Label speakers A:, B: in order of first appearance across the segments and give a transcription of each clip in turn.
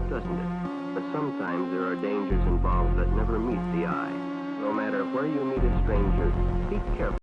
A: doesn't it? But sometimes there are dangers involved that never meet the eye. No matter where you meet a stranger, be careful.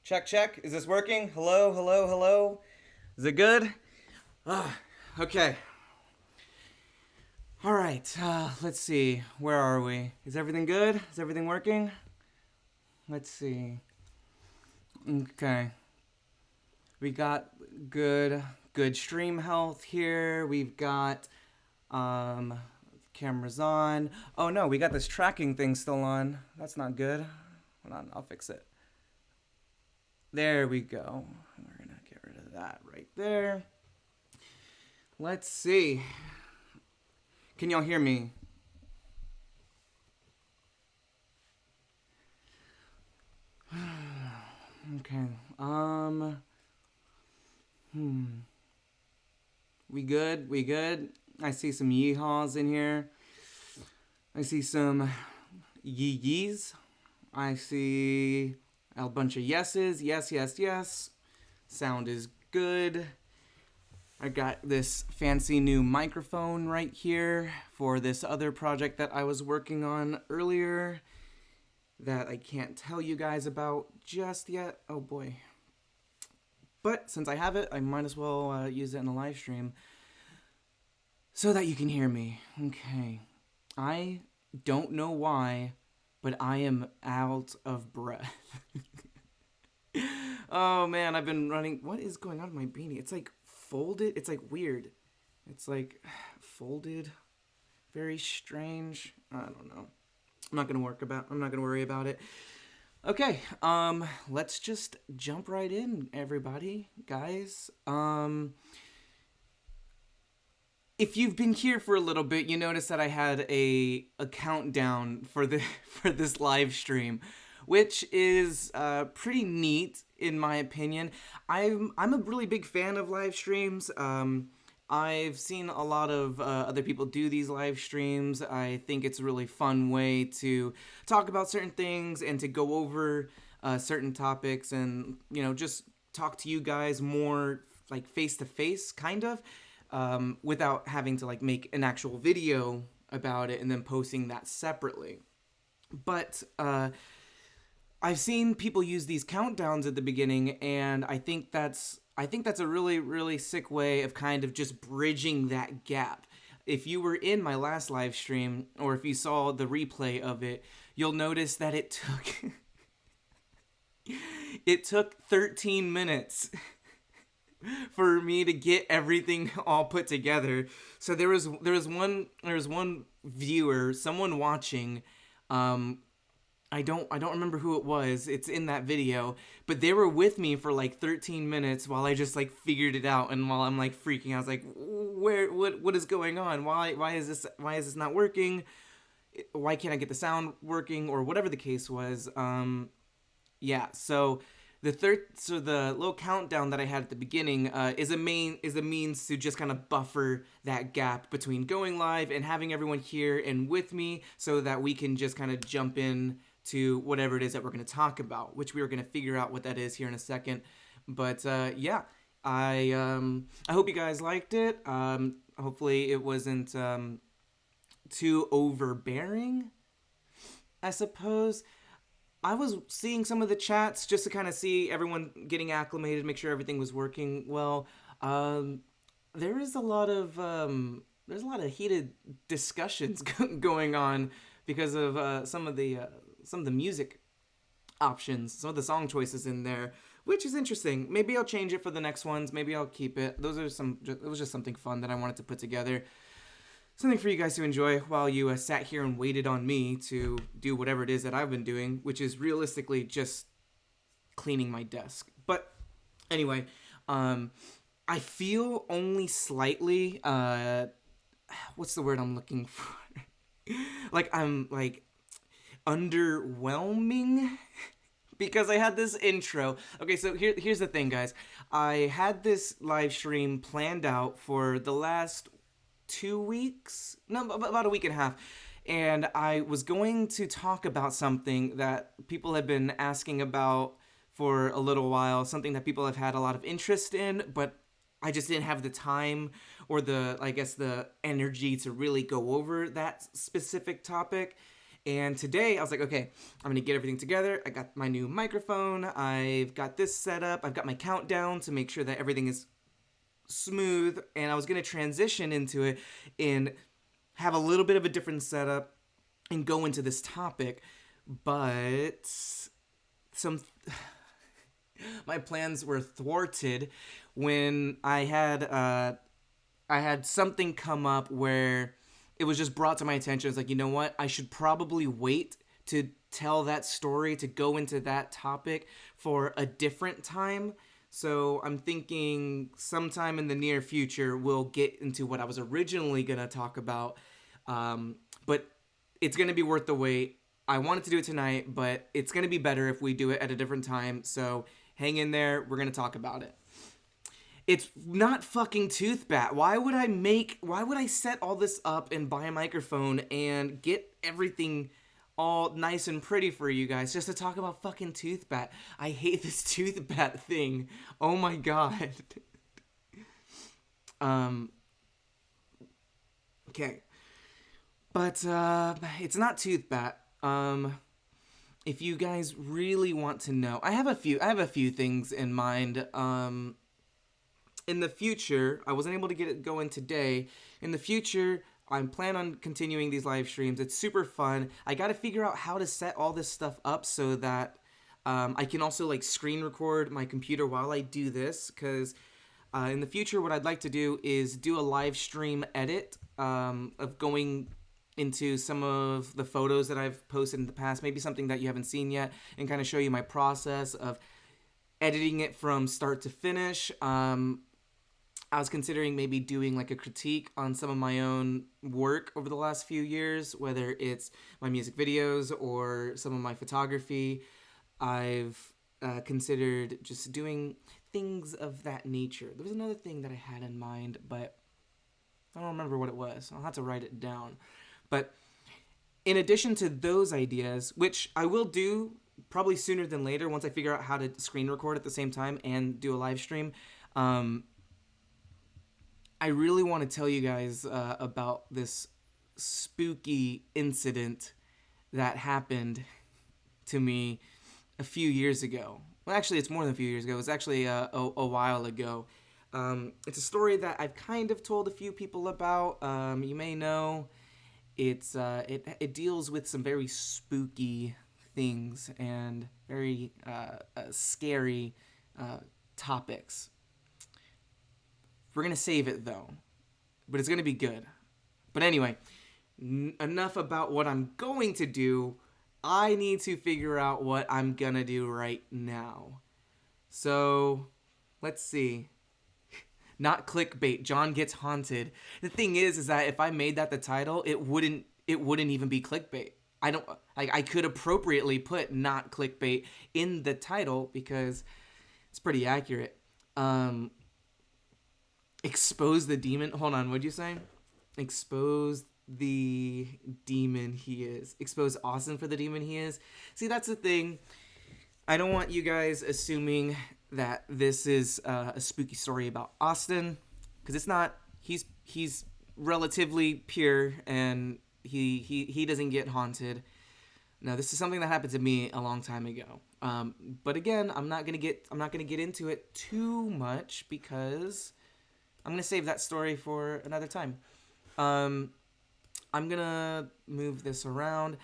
B: Check, check. Is this working? Hello, hello, hello. Is it good? Okay. All right. Let's see. Where are we? Is everything good? Is everything working? Let's see. Okay. We got good stream health here. We've got cameras on. Oh no, we got this tracking thing still on. That's not good. Hold on, I'll fix it. There we go. We're gonna get rid of that right there. Let's see. Can y'all hear me? Okay. We good? We good? I see some yeehaws in here. I see some yee-yees. I see a bunch of yeses. Yes, yes, yes. Sound is good. I got this fancy new microphone right here for this other project that I was working on earlier that I can't tell you guys about just yet. Oh boy. But since I have it, I might as well use it in a live stream so that you can hear me. Okay. I don't know why, but I am out of breath. Oh man, I've been running. What is going on with my beanie? It's like folded. It's like weird. It's like folded. Very strange. I don't know. I'm not gonna worry about it. Okay, let's just jump right in, everybody, guys. If you've been here for a little bit, you notice that I had a countdown for this live stream, which is pretty neat in my opinion. I'm a really big fan of live streams. I've seen a lot of other people do these live streams. I think it's a really fun way to talk about certain things and to go over certain topics and, you know, just talk to you guys more like face to face kind of without having to like make an actual video about it and then posting that separately. But I've seen people use these countdowns at the beginning, and I think that's a really, really sick way of kind of just bridging that gap. If you were in my last live stream, or if you saw the replay of it, you'll notice that it took 13 minutes for me to get everything all put together. So there was one viewer, someone watching, I don't remember who it was. It's in that video, but they were with me for like 13 minutes while I just like figured it out, and while I'm like freaking out, I was like, what is going on? Why is this not working? Why can't I get the sound working, or whatever the case was? Yeah, so the little countdown that I had at the beginning is a means to just kind of buffer that gap between going live and having everyone here and with me, so that we can just kind of jump in to whatever it is that we're going to talk about, which we are going to figure out what that is here in a second. But yeah, I hope you guys liked it. Hopefully it wasn't too overbearing, I suppose. I was seeing some of the chats just to kind of see everyone getting acclimated, make sure everything was working well. There is a lot of heated discussions going on because of some of the music options, some of the song choices in there, which is interesting. Maybe I'll change it for the next ones. Maybe I'll keep it. It was just something fun that I wanted to put together. Something for you guys to enjoy while you sat here and waited on me to do whatever it is that I've been doing, which is realistically just cleaning my desk. But anyway, I feel only slightly, what's the word I'm looking for? Like, I'm, like, underwhelming because I had this intro. Okay, so here's the thing, guys. I had this live stream planned out for the last 2 weeks, no, about a week and a half, and I was going to talk about something that people have been asking about for a little while, something that people have had a lot of interest in, but I just didn't have the time or the energy to really go over that specific topic. And today I was like, okay, I'm gonna get everything together. I got my new microphone, I've got this set up, I've got my countdown to make sure that everything is smooth, and I was going to transition into it and have a little bit of a different setup and go into this topic, but my plans were thwarted when I had something come up where it was just brought to my attention. It's like, you know what, I should probably wait to tell that story, to go into that topic for a different time. So I'm thinking sometime in the near future we'll get into what I was originally going to talk about. But it's going to be worth the wait. I wanted to do it tonight, but it's going to be better if we do it at a different time. So hang in there. We're going to talk about it. It's not fucking Toothbat. Why would I set all this up and buy a microphone and get everything all nice and pretty for you guys just to talk about fucking Toothbat? I hate this Toothbat thing. Oh my god. Okay. But it's not Toothbat. If you guys really want to know, I have a few things in mind. In the future, I wasn't able to get it going today. In the future, I plan on continuing these live streams. It's super fun. I got to figure out how to set all this stuff up so that I can also like screen record my computer while I do this, because in the future what I'd like to do is do a live stream edit of going into some of the photos that I've posted in the past, maybe something that you haven't seen yet, and kind of show you my process of editing it from start to finish. I was considering maybe doing like a critique on some of my own work over the last few years, whether it's my music videos or some of my photography. I've considered just doing things of that nature. There was another thing that I had in mind, but I don't remember what it was. I'll have to write it down. But in addition to those ideas, which I will do probably sooner than later once I figure out how to screen record at the same time and do a live stream, I really want to tell you guys about this spooky incident that happened to me a few years ago. Well, actually, it's more than a few years ago. It was actually a while ago. It's a story that I've kind of told a few people about. You may know it deals with some very spooky things and very scary topics. We're going to save it, though. But it's going to be good. But anyway, enough about what I'm going to do. I need to figure out what I'm going to do right now. So, let's see. Not clickbait. John gets haunted. The thing is that if I made that the title, it wouldn't even be clickbait. I don't like. I could appropriately put not clickbait in the title because it's pretty accurate. Expose the demon. Hold on, what'd you say? Expose the demon he is. Expose Austin for the demon he is. See, that's the thing. I don't want you guys assuming that this is a spooky story about Austin, because it's not. He's relatively pure, and he doesn't get haunted. No, this is something that happened to me a long time ago. But again, I'm not gonna get into it too much because I'm gonna save that story for another time. I'm gonna move this around.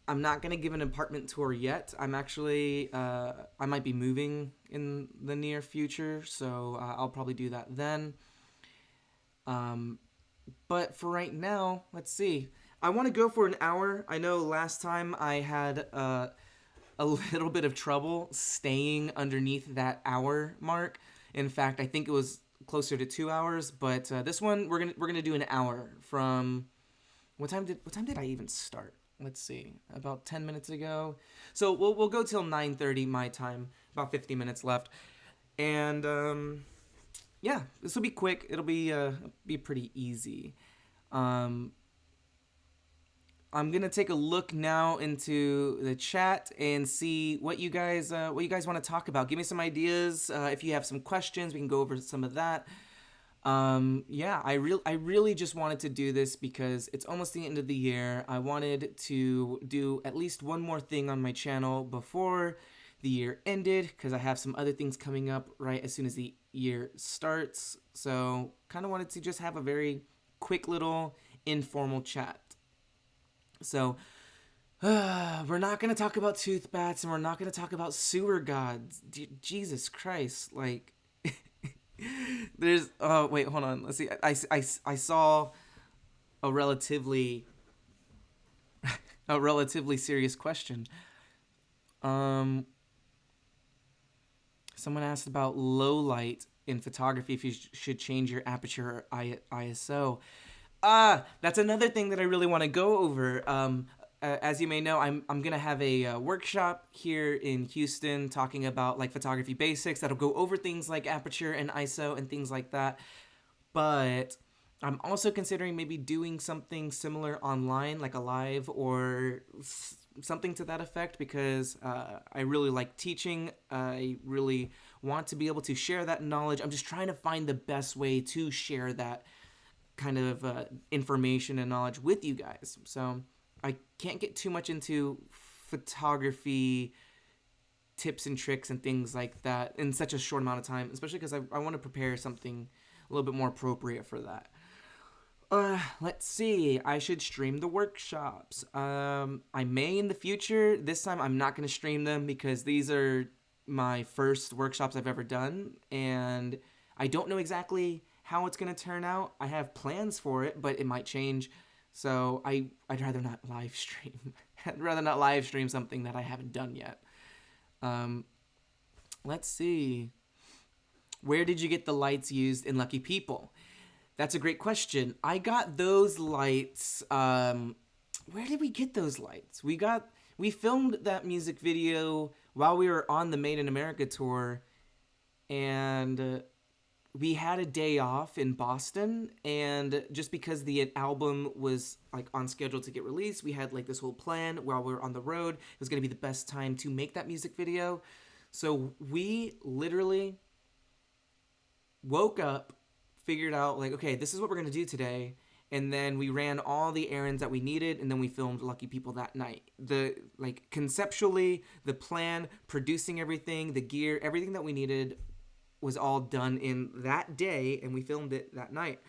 B: I'm not gonna give an apartment tour yet. I'm actually I might be moving in the near future, so I'll probably do that then. But for right now, let's see. I want to go for an hour. I know last time I had a little bit of trouble staying underneath that hour mark. In fact, I think it was closer to 2 hours. But this one, we're gonna do an hour from what time did I even start? Let's see, about 10 minutes ago. So we'll go till 9:30 my time. About 50 minutes left, and yeah, this will be quick. It'll be pretty easy. I'm gonna take a look now into the chat and see what you guys want to talk about. Give me some ideas. If you have some questions, we can go over some of that. Yeah, I really just wanted to do this because it's almost the end of the year. I wanted to do at least one more thing on my channel before the year ended, because I have some other things coming up right as soon as the year starts. So kind of wanted to just have a very quick little informal chat. So we're not going to talk about tooth bats, and we're not going to talk about sewer gods. Jesus Christ. Like, there's, oh, wait, hold on. Let's see. I saw a relatively serious question. Someone asked about low light in photography, if you should change your aperture or ISO. That's another thing that I really want to go over. As you may know, I'm gonna have a workshop here in Houston talking about like photography basics. That'll go over things like aperture and ISO and things like that. But I'm also considering maybe doing something similar online, like a live or something to that effect, because I really like teaching. I really want to be able to share that knowledge. I'm just trying to find the best way to share that kind of information and knowledge with you guys. So I can't get too much into photography tips and tricks and things like that in such a short amount of time, especially because I want to prepare something a little bit more appropriate for that. Let's see. I should stream the workshops. I may in the future. This time I'm not going to stream them because these are my first workshops I've ever done, and I don't know exactly how it's going to turn out. I have plans for it, but it might change. So I'd rather not live stream. I'd rather not live stream something that I haven't done yet. Let's see. Where did you get the lights used in Lucky People? That's a great question. I got those lights. Where did we get those lights? We filmed that music video while we were on the Made in America tour, and we had a day off in Boston, and just because the album was like on schedule to get released, we had like this whole plan while we were on the road. It was going to be the best time to make that music video. So we literally woke up, figured out like, okay, this is what we're going to do today. And then we ran all the errands that we needed, and then we filmed Lucky People that night. Conceptually, the plan, producing everything, the gear, everything that we needed was all done in that day, and we filmed it that night.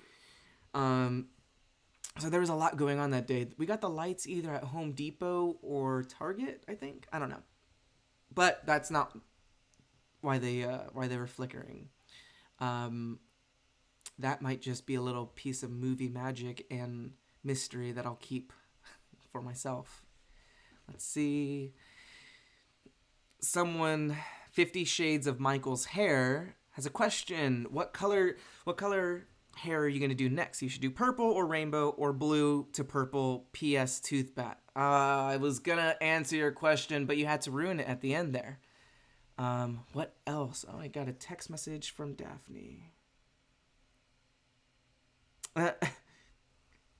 B: So there was a lot going on that day. We got the lights either at Home Depot or Target, I think. I don't know. But that's not why they were flickering. That might just be a little piece of movie magic and mystery that I'll keep for myself. Let's see. Someone, 50 Shades of Michael's Hair, has a question. What color hair are you going to do next? You should do purple or rainbow or blue to purple PS tooth bat. I was going to answer your question, but you had to ruin it at the end there. What else? Oh, I got a text message from Daphne.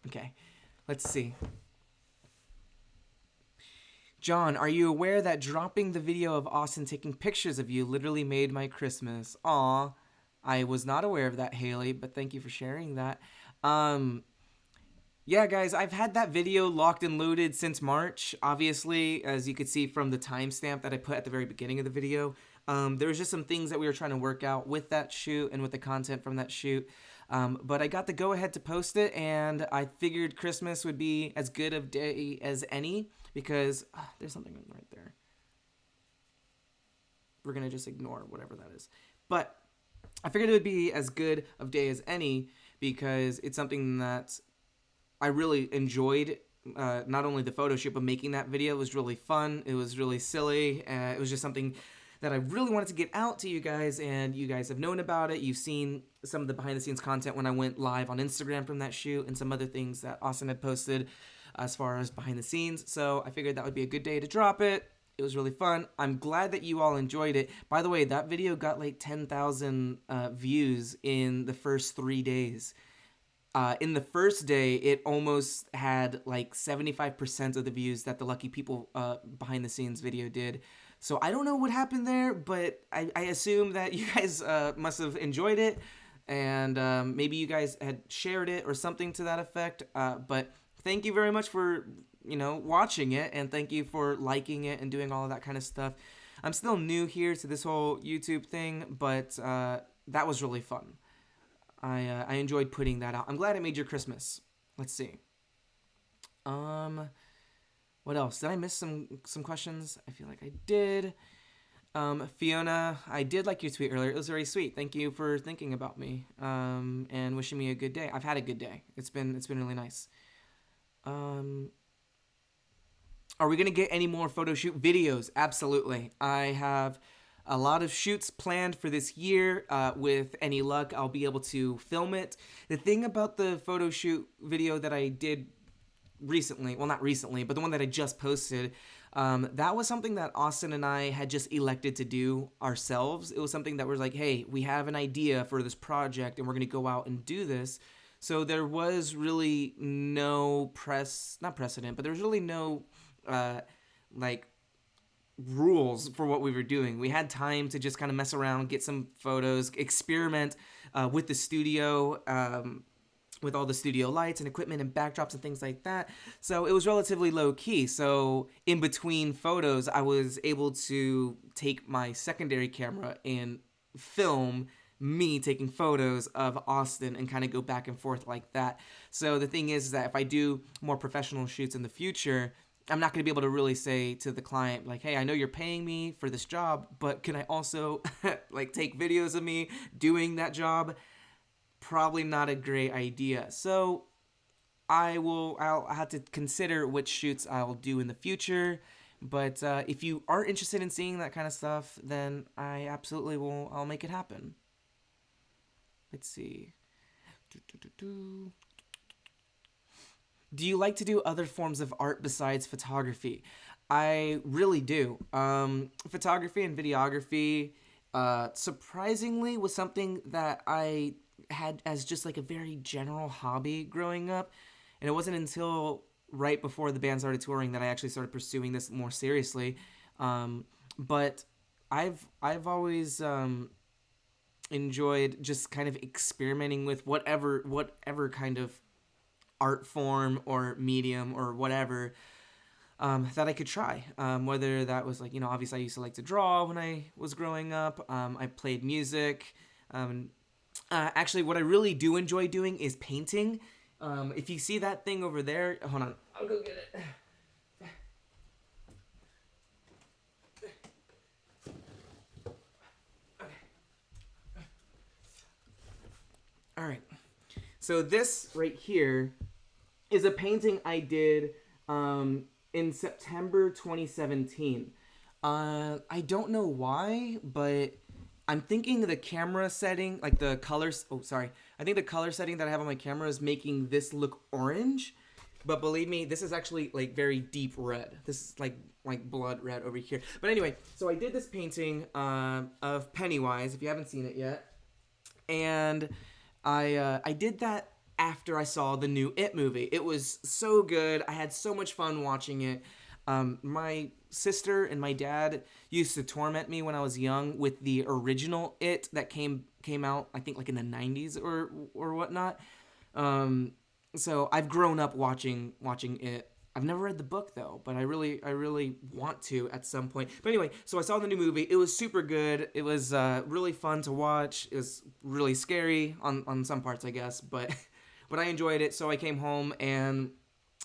B: Okay, let's see. John, are you aware that dropping the video of Austin taking pictures of you literally made my Christmas? Aw, I was not aware of that, Haley, but thank you for sharing that. Yeah, guys, I've had that video locked and loaded since March. Obviously, as you could see from the timestamp that I put at the very beginning of the video, there was just some things that we were trying to work out with that shoot and with the content from that shoot. But I got the go-ahead to post it, and I figured Christmas would be as good of day as any, because there's something right there. We're going to just ignore whatever that is. But I figured it would be as good of day as any, because it's something that I really enjoyed. Not only the photo shoot, but making that video was really fun. It was really silly. It was just something that I really wanted to get out to you guys, and you guys have known about it. You've seen some of the behind-the-scenes content when I went live on Instagram from that shoot, and some other things that Austin had posted as far as behind the scenes. So I figured that would be a good day to drop it. It was really fun. I'm glad that you all enjoyed it. By the way, that video got like 10,000 views in the first 3 days. In the first day, it almost had like 75% of the views that the Lucky People behind the scenes video did. So I don't know what happened there, but I assume that you guys must have enjoyed it, and maybe you guys had shared it or something to that effect. But thank you very much for, watching it, and thank you for liking it and doing all of that kind of stuff. I'm still new here to this whole YouTube thing, but that was really fun. I enjoyed putting that out. I'm glad it made your Christmas. Let's see. What else? Did I miss some questions? I feel like I did. Fiona, I did like your tweet earlier. It was very sweet. Thank you for thinking about me and wishing me a good day. I've had a good day. It's been really nice. Are we gonna get any more photo shoot videos? Absolutely. I have a lot of shoots planned for this year. With any luck, I'll be able to film it. The thing about the photo shoot video that I did recently, well, not recently, but the one that I just posted, that was something that Austin and I had just elected to do ourselves. It was something that was like, hey, we have an idea for this project and we're going to go out and do this. So there was really no not precedent, but there was really no, rules for what we were doing. We had time to just kind of mess around, get some photos, experiment with the studio, with all the studio lights and equipment and backdrops and things like that. So it was relatively low key. So in between photos, I was able to take my secondary camera and film me taking photos of Austin and kind of go back and forth like that. So the thing is that if I do more professional shoots in the future, I'm not going to be able to really say to the client, like, hey, I know you're paying me for this job, but can I also take videos of me doing that job? Probably not a great idea. So I'll have to consider which shoots I'll do in the future. But if you are interested in seeing that kind of stuff, then I absolutely will. I'll make it happen. Let's see. Do you like to do other forms of art besides photography? I really do. Photography and videography, surprisingly, was something that I had as just like a very general hobby growing up. And it wasn't until right before the band started touring that I actually started pursuing this more seriously. But I've always enjoyed just kind of experimenting with whatever kind of art form or medium or whatever that I could try. Whether that was obviously I used to like to draw when I was growing up. I played music. Actually, what I really do enjoy doing is painting. If you see that thing over there, hold on, I'll go get it. All right. So this right here is a painting I did in September 2017. I don't know why, but I'm thinking the camera setting, like the colors. Oh, sorry. I think the color setting that I have on my camera is making this look orange. But believe me, this is actually like very deep red. This is like blood red over here. But anyway, so I did this painting of Pennywise, if you haven't seen it yet. And I did that after I saw the new It movie. It was so good. I had so much fun watching it. My sister and my dad used to torment me when I was young with the original It that came out, I think, like in the 90s or whatnot. So I've grown up watching It. I've never read the book though, but I really want to at some point. But anyway, so I saw the new movie. It was super good. It was really fun to watch. It was really scary on some parts, I guess, but but I enjoyed it. So I came home and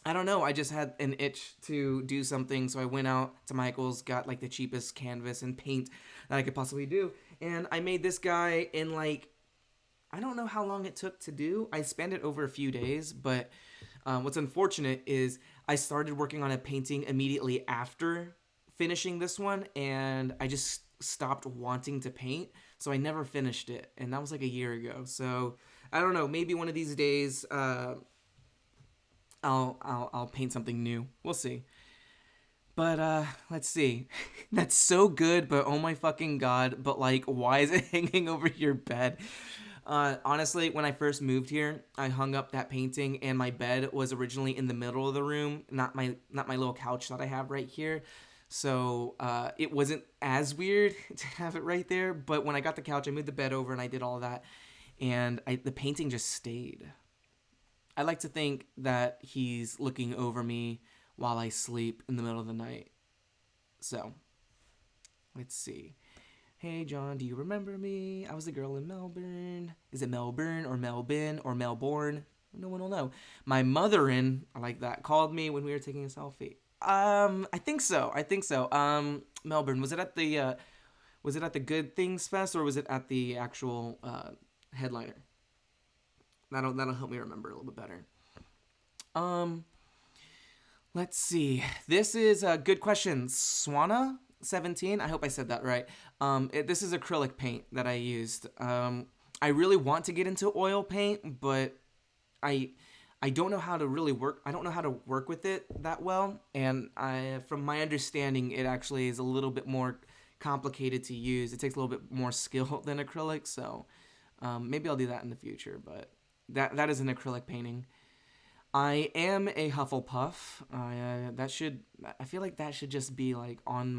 B: I don't know, I just had an itch to do something, so I went out to Michael's, got like the cheapest canvas and paint that I could possibly do, and I made this guy in like, I don't know how long it took to do. I spent it over a few days, but what's unfortunate is I started working on a painting immediately after finishing this one, and I just stopped wanting to paint, so I never finished it, and that was like a year ago. So I don't know, maybe one of these days I'll paint something new. We'll see. But let's see. That's so good, but oh my fucking god, but like, why is it hanging over your bed? Honestly, when I first moved here, I hung up that painting and my bed was originally in the middle of the room, not my little couch that I have right here. So it wasn't as weird to have it right there, but when I got the couch, I moved the bed over and I did all that, and the painting just stayed. I like to think that he's looking over me while I sleep in the middle of the night. So, let's see. Hey, John, do you remember me? I was the girl in Melbourne. Is it Melbourne or Melbourne or Melbourne? No one will know. My mother-in, I like that, called me when we were taking a selfie. I think so. Melbourne. Was it at the Good Things Fest, or was it at the actual headliner? That'll help me remember a little bit better. Let's see. This is a good question. Swana17. I hope I said that right. This is acrylic paint that I used. I really want to get into oil paint, but I don't know how to really work. I don't know how to work with it that well, and from my understanding, it actually is a little bit more complicated to use. It takes a little bit more skill than acrylic, so maybe I'll do that in the future. But that is an acrylic painting. I am a Hufflepuff. I feel like that should just be like on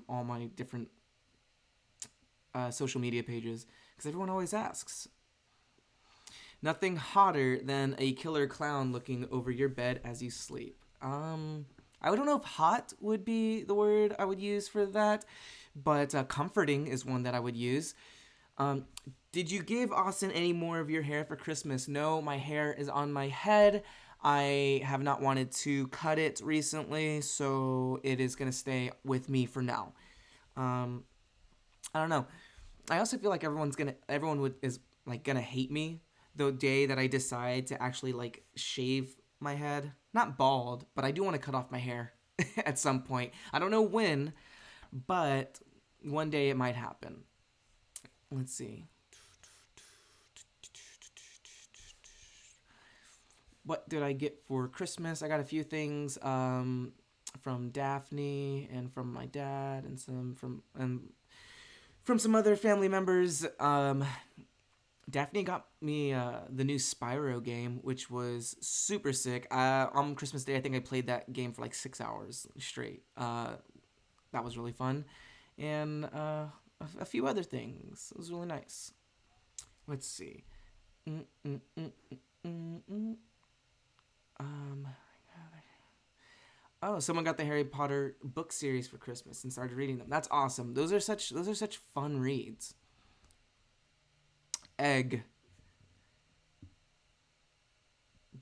B: all my different social media pages, because everyone always asks. Nothing hotter than a killer clown looking over your bed as you sleep. I don't know if hot would be the word I would use for that, but comforting is one that I would use. Did you give Austin any more of your hair for Christmas? No, my hair is on my head. I have not wanted to cut it recently, so it is going to stay with me for now. I don't know. I also feel like everyone is gonna hate me the day that I decide to actually like shave my head. Not bald, but I do want to cut off my hair at some point. I don't know when, but one day it might happen. Let's see. What did I get for Christmas? I got a few things from Daphne and from my dad and some from some other family members. Daphne got me the new Spyro game, which was super sick. On Christmas Day, I think I played that game for like 6 hours straight. That was really fun. And a few other things. It was really nice. Let's see. Oh, someone got the Harry Potter book series for Christmas and started reading them. That's awesome. Those are such fun reads. Egg.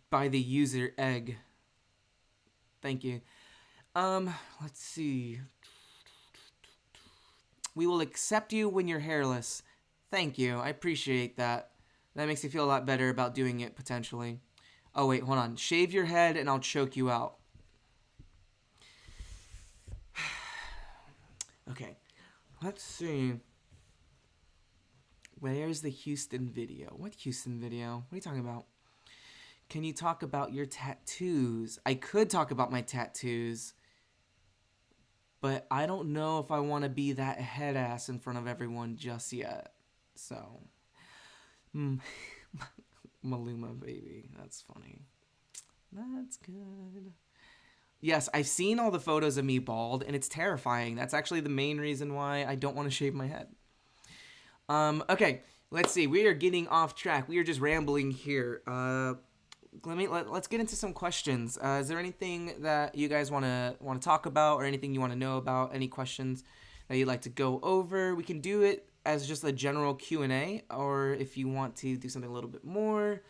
B: By the user Egg. Thank you. Let's see. We will accept you when you're hairless. Thank you. I appreciate that. That makes me feel a lot better about doing it, potentially. Oh, wait, hold on. Shave your head and I'll choke you out. Okay. Let's see. Where's the Houston video? What Houston video? What are you talking about? Can you talk about your tattoos? I could talk about my tattoos, but I don't know if I want to be that head ass in front of everyone just yet. So, Maluma baby, that's funny. That's good. Yes, I've seen all the photos of me bald, and it's terrifying. That's actually the main reason why I don't want to shave my head. Okay, let's see. We are getting off track. We are just rambling here. Let's get into some questions. Is there anything that you guys want to talk about, or anything you want to know about? Any questions that you'd like to go over? We can do it as just a general Q&A, or if you want to do something a little bit more,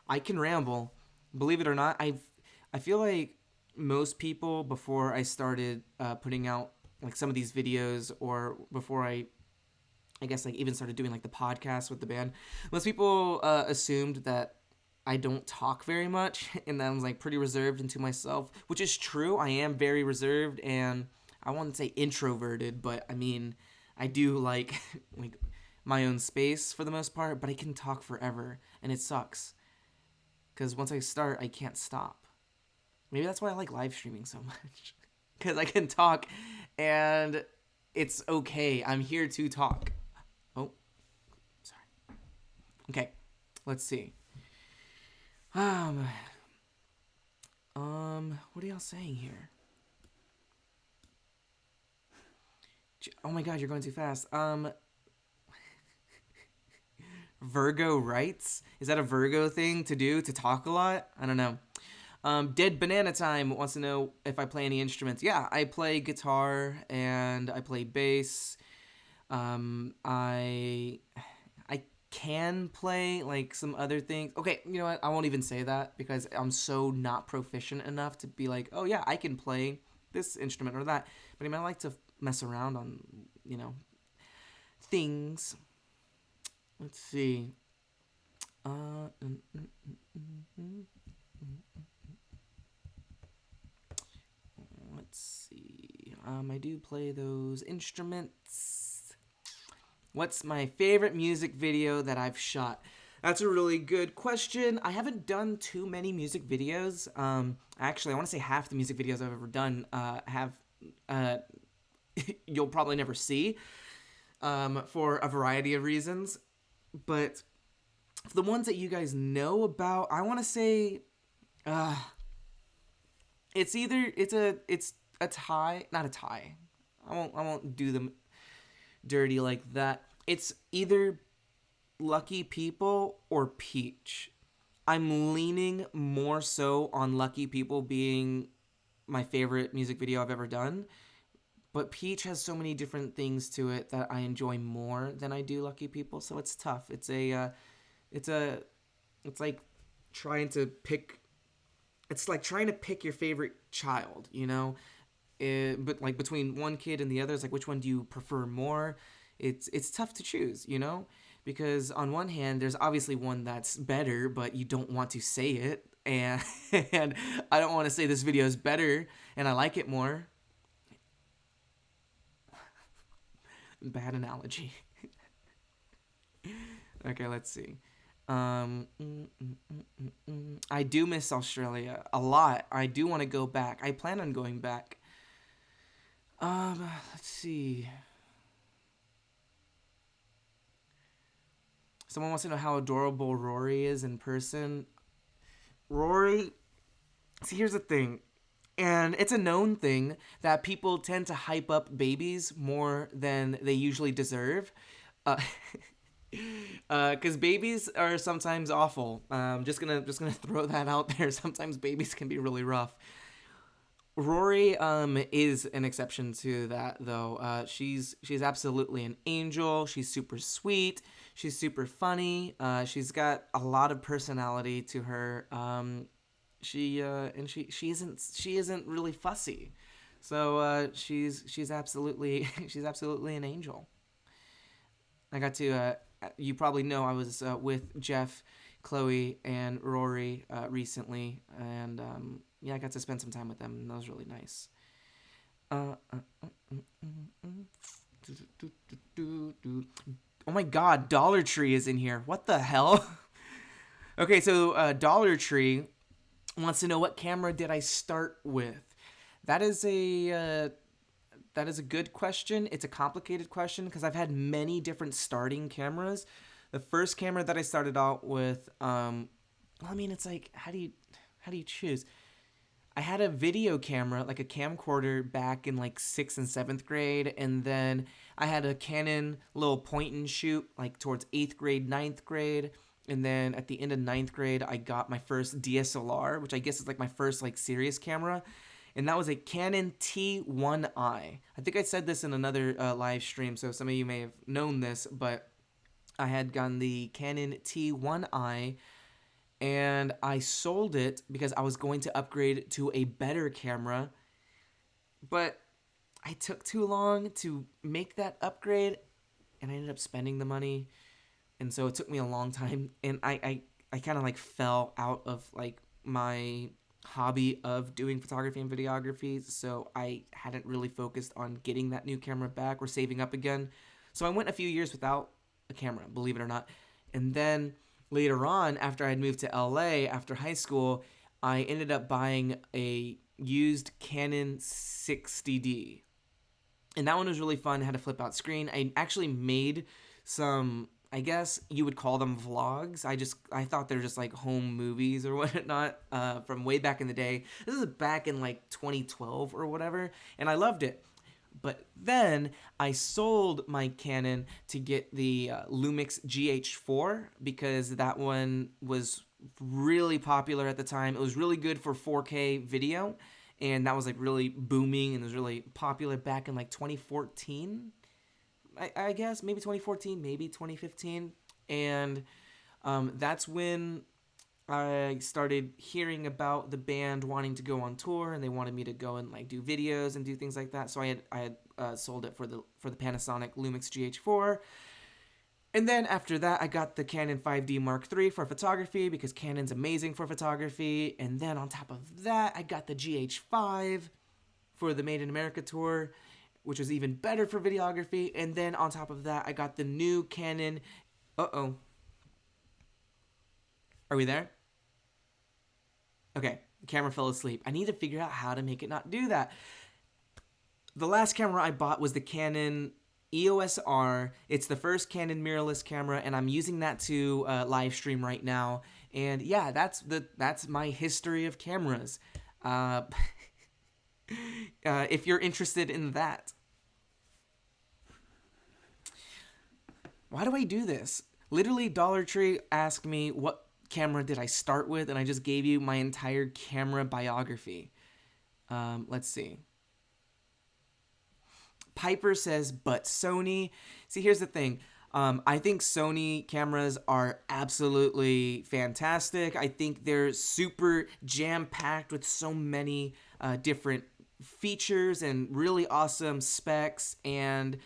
B: I can ramble. Believe it or not, I feel like most people, before I started putting out like some of these videos, or before I guess like even started doing like the podcast with the band, most people assumed that I don't talk very much, and that I was like pretty reserved into myself, which is true. I am very reserved, and I wouldn't say introverted, but I mean, I do like my own space for the most part, but I can talk forever, and it sucks. Because once I start, I can't stop. Maybe that's why I like live streaming so much. Because I can talk, and it's okay. I'm here to talk. Oh, sorry. Okay, let's see. What are y'all saying here? Oh my god, you're going too fast. Virgo writes? Is that a Virgo thing to do, to talk a lot? I don't know. Dead Banana Time wants to know if I play any instruments. Yeah, I play guitar and I play bass. I can play like some other things. Okay, you know what? I won't even say that because I'm so not proficient enough to be like, oh yeah, I can play this instrument or that. But I mean, I like to mess around on, you know, things. Let's see. Let's see. I do play those instruments. What's my favorite music video that I've shot? That's a really good question. I haven't done too many music videos. Actually, I want to say half the music videos I've ever done you'll probably never see for a variety of reasons. But the ones that you guys know about, I want to say it's a tie, not a tie. I won't do them dirty like that. It's either Lucky People or Peach. I'm leaning more so on Lucky People being my favorite music video I've ever done, but Peach has so many different things to it that I enjoy more than I do Lucky People, so it's tough. It's like trying to pick your favorite child, you know? But like between one kid and the other, it's like, which one do you prefer more? It's tough to choose, you know, because on one hand, there's obviously one that's better, but you don't want to say it, and and I don't want to say this video is better and I like it more. Bad analogy. Okay, let's see. I do miss Australia a lot. I do want to go back. I plan on going back. Let's see. Someone wants to know how adorable Rory is in person. Rory, see, here's the thing. And it's a known thing that people tend to hype up babies more than they usually deserve. Because babies are sometimes awful. Just gonna throw that out there. Sometimes babies can be really rough. Rory is an exception to that, though. She's absolutely an angel. She's super sweet. She's super funny. She's got a lot of personality to her. She isn't really fussy. So she's absolutely an angel. I got to you probably know I was with Jeff, Chloe, and Rory recently, and yeah, I got to spend some time with them, and that was really nice. Oh my god, Dollar Tree is in here. What the hell? Okay, so Dollar Tree wants to know, what camera did I start with? That is a good question. It's a complicated question because I've had many different starting cameras. The first camera that I started out with, well, I mean, it's like, how do you choose? I had a video camera, like a camcorder, back in like 6th and 7th grade, and then I had a Canon little point and shoot like towards 8th grade, 9th grade, and then at the end of 9th grade, I got my first DSLR, which I guess is like my first like serious camera, and that was a Canon T1i. I think I said this in another live stream, so some of you may have known this, but I had gotten the Canon T1i, and I sold it because I was going to upgrade to a better camera, but I took too long to make that upgrade, and I ended up spending the money, and so it took me a long time, and I kind of like fell out of like my hobby of doing photography and videography, so I hadn't really focused on getting that new camera back or saving up again, so I went a few years without a camera, believe it or not, and then later on, after I'd moved to LA after high school, I ended up buying a used Canon 60D. And that one was really fun. It had a flip out screen. I actually made some, I guess you would call them vlogs. I thought they're just like home movies or whatnot from way back in the day. This is back in like 2012 or whatever. And I loved it. But then I sold my Canon to get the Lumix GH4 because that one was really popular at the time. It was really good for 4K video, and that was like really booming and was really popular back in like 2014, I guess, maybe 2014, maybe 2015. And that's when I started hearing about the band wanting to go on tour, and they wanted me to go and like do videos and do things like that. So I had sold it for the Panasonic Lumix GH4, and then after that I got the Canon 5D Mark III for photography because Canon's amazing for photography. And then on top of that, I got the GH5 for the Made in America tour, which was even better for videography. And then on top of that, I got the new Canon. Are we there? Okay, the camera fell asleep. I need to figure out how to make it not do that. The last camera I bought was the Canon EOS R. It's the first Canon mirrorless camera, and I'm using that to live stream right now. And yeah, that's my history of cameras. If you're interested in that. Why do I do this? Literally, Dollar Tree asked me what camera did I start with, and I just gave you my entire camera biography. Let's see. Piper says, but Sony. See, here's the thing. I think Sony cameras are absolutely fantastic. I think they're super jam-packed with so many different features and really awesome specs. And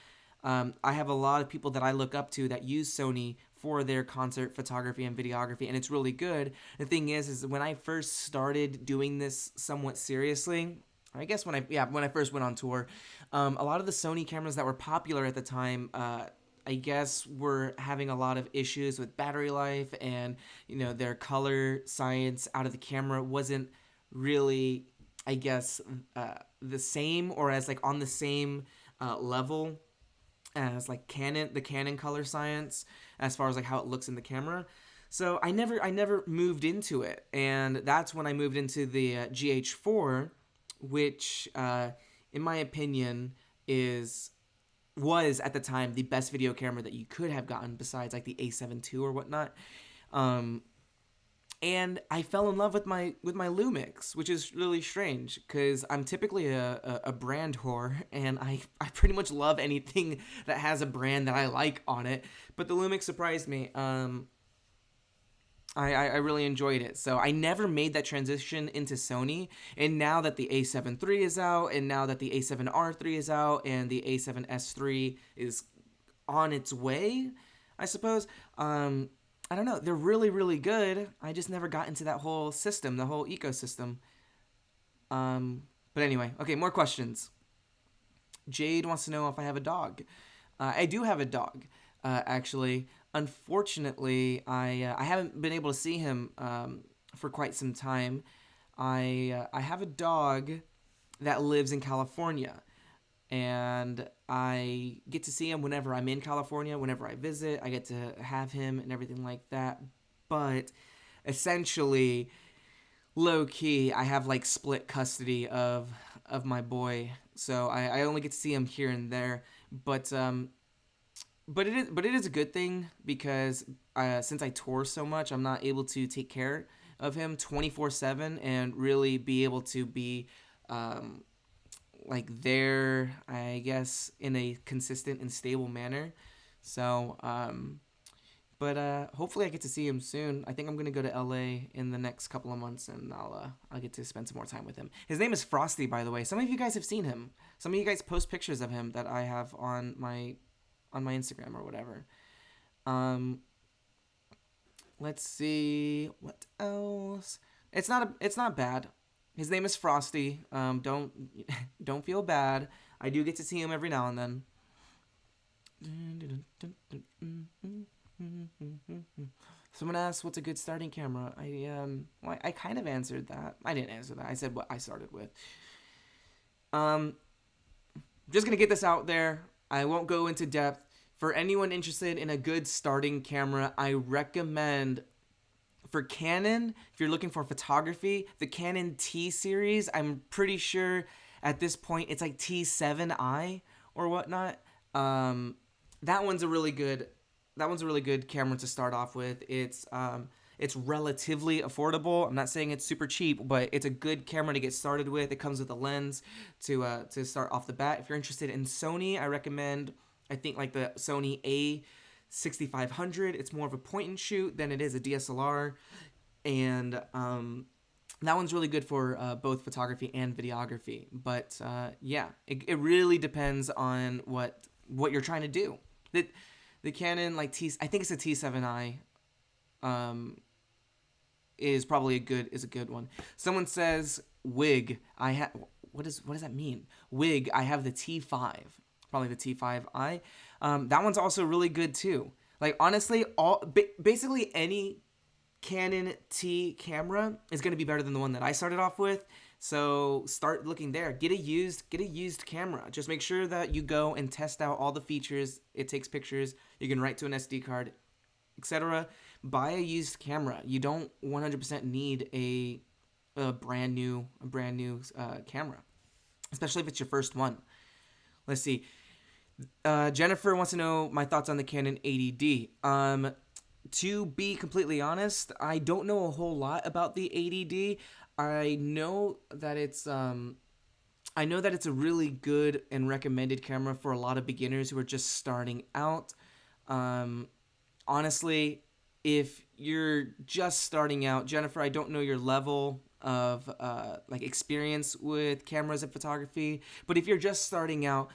B: I have a lot of people that I look up to that use Sony for their concert photography and videography, and it's really good. The thing is when I first started doing this somewhat seriously, I guess when I first went on tour, a lot of the Sony cameras that were popular at the time, I guess were having a lot of issues with battery life, and their color science out of the camera wasn't really, I guess, the same or as like on the same level as like the Canon color science as far as like how it looks in the camera. So I never moved into it, and that's when I moved into the GH4, which in my opinion was at the time the best video camera that you could have gotten besides like the A7 II or whatnot. And I fell in love with my Lumix, which is really strange because I'm typically a brand whore, and I pretty much love anything that has a brand that I like on it. But the Lumix surprised me. I really enjoyed it. So I never made that transition into Sony. And now that the A7 III is out, and now that the A7R3 is out, and the A7S III is on its way, I suppose, I don't know. They're really, really good. I just never got into that whole system, the whole ecosystem. But anyway, okay, more questions. Jade wants to know if I have a dog. I do have a dog. actually. Unfortunately, I haven't been able to see him for quite some time. I have a dog that lives in California, and I get to see him whenever I'm in California, whenever I visit. I get to have him and everything like that. But essentially, low key, I have like split custody of my boy, so I only get to see him here and there. But it is a good thing because since I tour so much, I'm not able to take care of him 24/7 and really be able to be like there, I guess, in a consistent and stable manner. So, but hopefully I get to see him soon. I think I'm gonna go to LA in the next couple of months, and I'll get to spend some more time with him. His name is Frosty, by the way. Some of you guys have seen him. Some of you guys post pictures of him that I have on my Instagram or whatever. Let's see what else. It's not bad. His name is Frosty. Don't don't feel bad. I do get to see him every now and then. Someone asked, "What's a good starting camera?" I kind of answered that. I didn't answer that. I said what I started with. Just gonna get this out there. I won't go into depth. For anyone interested in a good starting camera, I recommend, for Canon, if you're looking for photography, the Canon T series. I'm pretty sure at this point it's like T7i or whatnot. That one's a really good camera to start off with. It's relatively affordable. I'm not saying it's super cheap, but it's a good camera to get started with. It comes with a lens to start off the bat. If you're interested in Sony, I recommend, I think, like the Sony A6500. It's more of a point and shoot than it is a DSLR, and that one's really good for both photography and videography. But yeah, it really depends on what you're trying to do. The Canon, like I think it's a T7i, is probably a good one. Someone says wig. What does that mean? Wig. I have the T5, probably the T5i. That one's also really good too. Like honestly, basically any Canon T camera is going to be better than the one that I started off with. So start looking there. Get a used camera. Just make sure that you go and test out all the features. It takes pictures. You can write to an SD card, etc. Buy a used camera. You don't 100% need a brand new camera, especially if it's your first one. Let's see. Jennifer wants to know my thoughts on the Canon 80D. To be completely honest, I don't know a whole lot about the 80D. I know that it's a really good and recommended camera for a lot of beginners who are just starting out. Honestly, if you're just starting out, Jennifer, I don't know your level of like experience with cameras and photography, but if you're just starting out,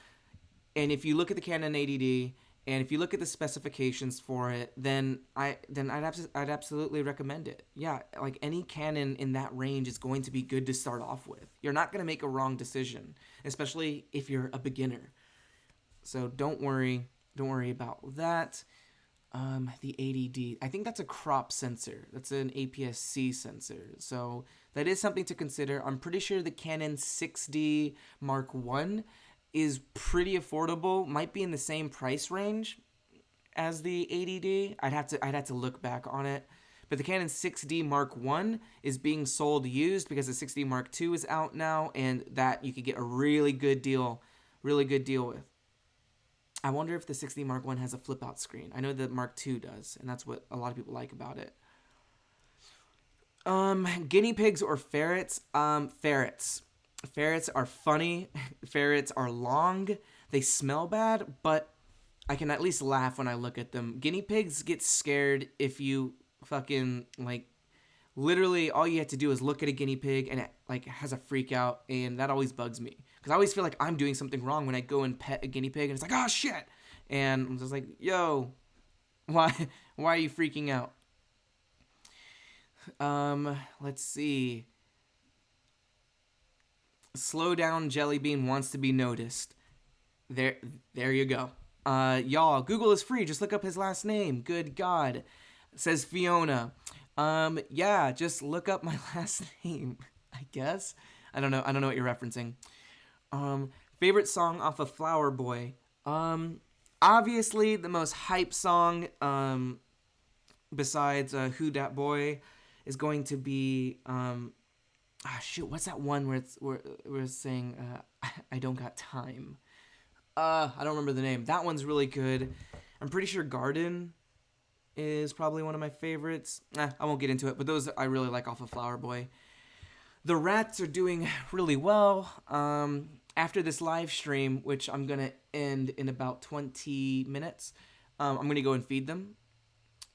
B: and if you look at the Canon 80D, and if you look at the specifications for it, then I'd absolutely recommend it. Yeah, like any Canon in that range is going to be good to start off with. You're not going to make a wrong decision, especially if you're a beginner. So don't worry about that. The 80D, I think that's a crop sensor. That's an APS-C sensor. So that is something to consider. I'm pretty sure the Canon 6D Mark I is pretty affordable. Might be in the same price range as the 80D. I'd have to look back on it. But the Canon 6D Mark I is being sold used because the 6D Mark II is out now, and that you could get a really good deal with. I wonder if the 6D Mark I has a flip out screen. I know the Mark II does, and that's what a lot of people like about it. Guinea pigs or ferrets? Ferrets. Ferrets are funny. Ferrets are long. They smell bad, but I can at least laugh when I look at them. Guinea pigs get scared if you fucking, like, literally all you have to do is look at a guinea pig and it, like, has a freak out, and that always bugs me. Because I always feel like I'm doing something wrong when I go and pet a guinea pig, and it's like, oh, shit! And I'm just like, yo, why are you freaking out? Let's see. Slow down, Jellybean wants to be noticed. There you go. Y'all, Google is free. Just look up his last name. Good God, says Fiona. Yeah, just look up my last name, I guess. I don't know what you're referencing. Favorite song off of Flower Boy. Obviously the most hype song, besides Who Dat Boy, is going to be what's that one where it's saying I don't got time. I don't remember the name. That one's really good. I'm pretty sure Garden is probably one of my favorites. I won't get into it, but those I really like off of Flower Boy. The rats are doing really well. After this live stream, which I'm gonna end in about 20 minutes, I'm gonna go and feed them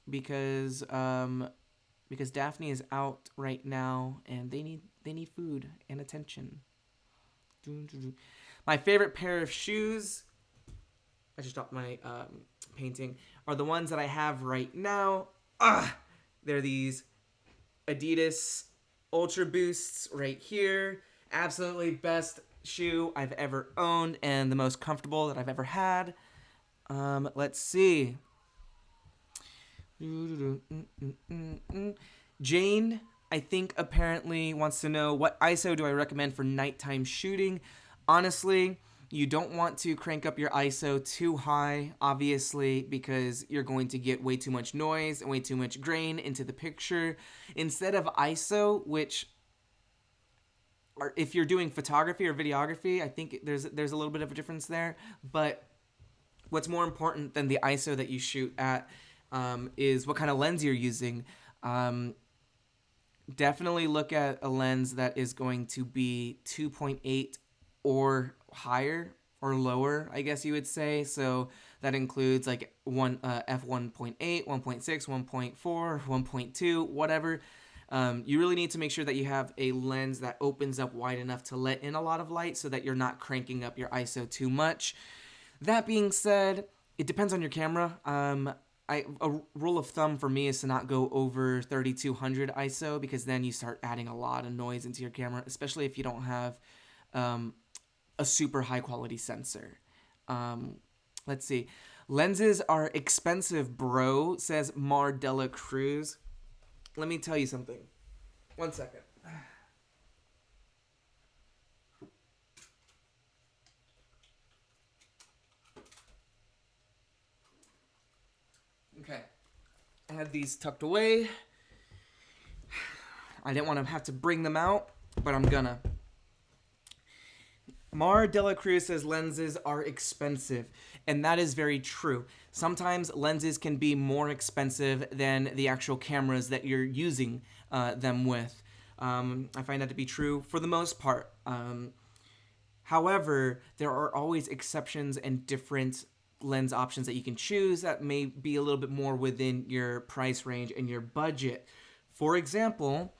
B: because Daphne is out right now and they need food and attention. My favorite pair of shoes, I just dropped my painting, are the ones that I have right now. They're these Adidas Ultra Boosts right here. Absolutely best shoe I've ever owned and the most comfortable that I've ever had. Let's see. Jane, I think, apparently wants to know, what ISO do I recommend for nighttime shooting? Honestly, you don't want to crank up your ISO too high, obviously, because you're going to get way too much noise and way too much grain into the picture. Instead of ISO, which, or if you're doing photography or videography, I think there's a little bit of a difference there. But what's more important than the ISO that you shoot at is what kind of lens you're using. Definitely look at a lens that is going to be 2.8 or higher or lower, I guess you would say. So that includes like f1.8, 1.6, 1.4, 1.2, whatever. You really need to make sure that you have a lens that opens up wide enough to let in a lot of light so that you're not cranking up your ISO too much. That being said, it depends on your camera. A rule of thumb for me is to not go over 3200 ISO, because then you start adding a lot of noise into your camera, especially if you don't have a super high quality sensor. Let's see. Lenses are expensive, bro, says Mar Dela Cruz. Let me tell you something. 1 second. Okay. I had these tucked away. I didn't want to have to bring them out, but I'm gonna. Mar Dela Cruz says lenses are expensive, and that is very true. Sometimes lenses can be more expensive than the actual cameras that you're using them with. I find that to be true for the most part. However, there are always exceptions and different lens options that you can choose that may be a little bit more within your price range and your budget. For example,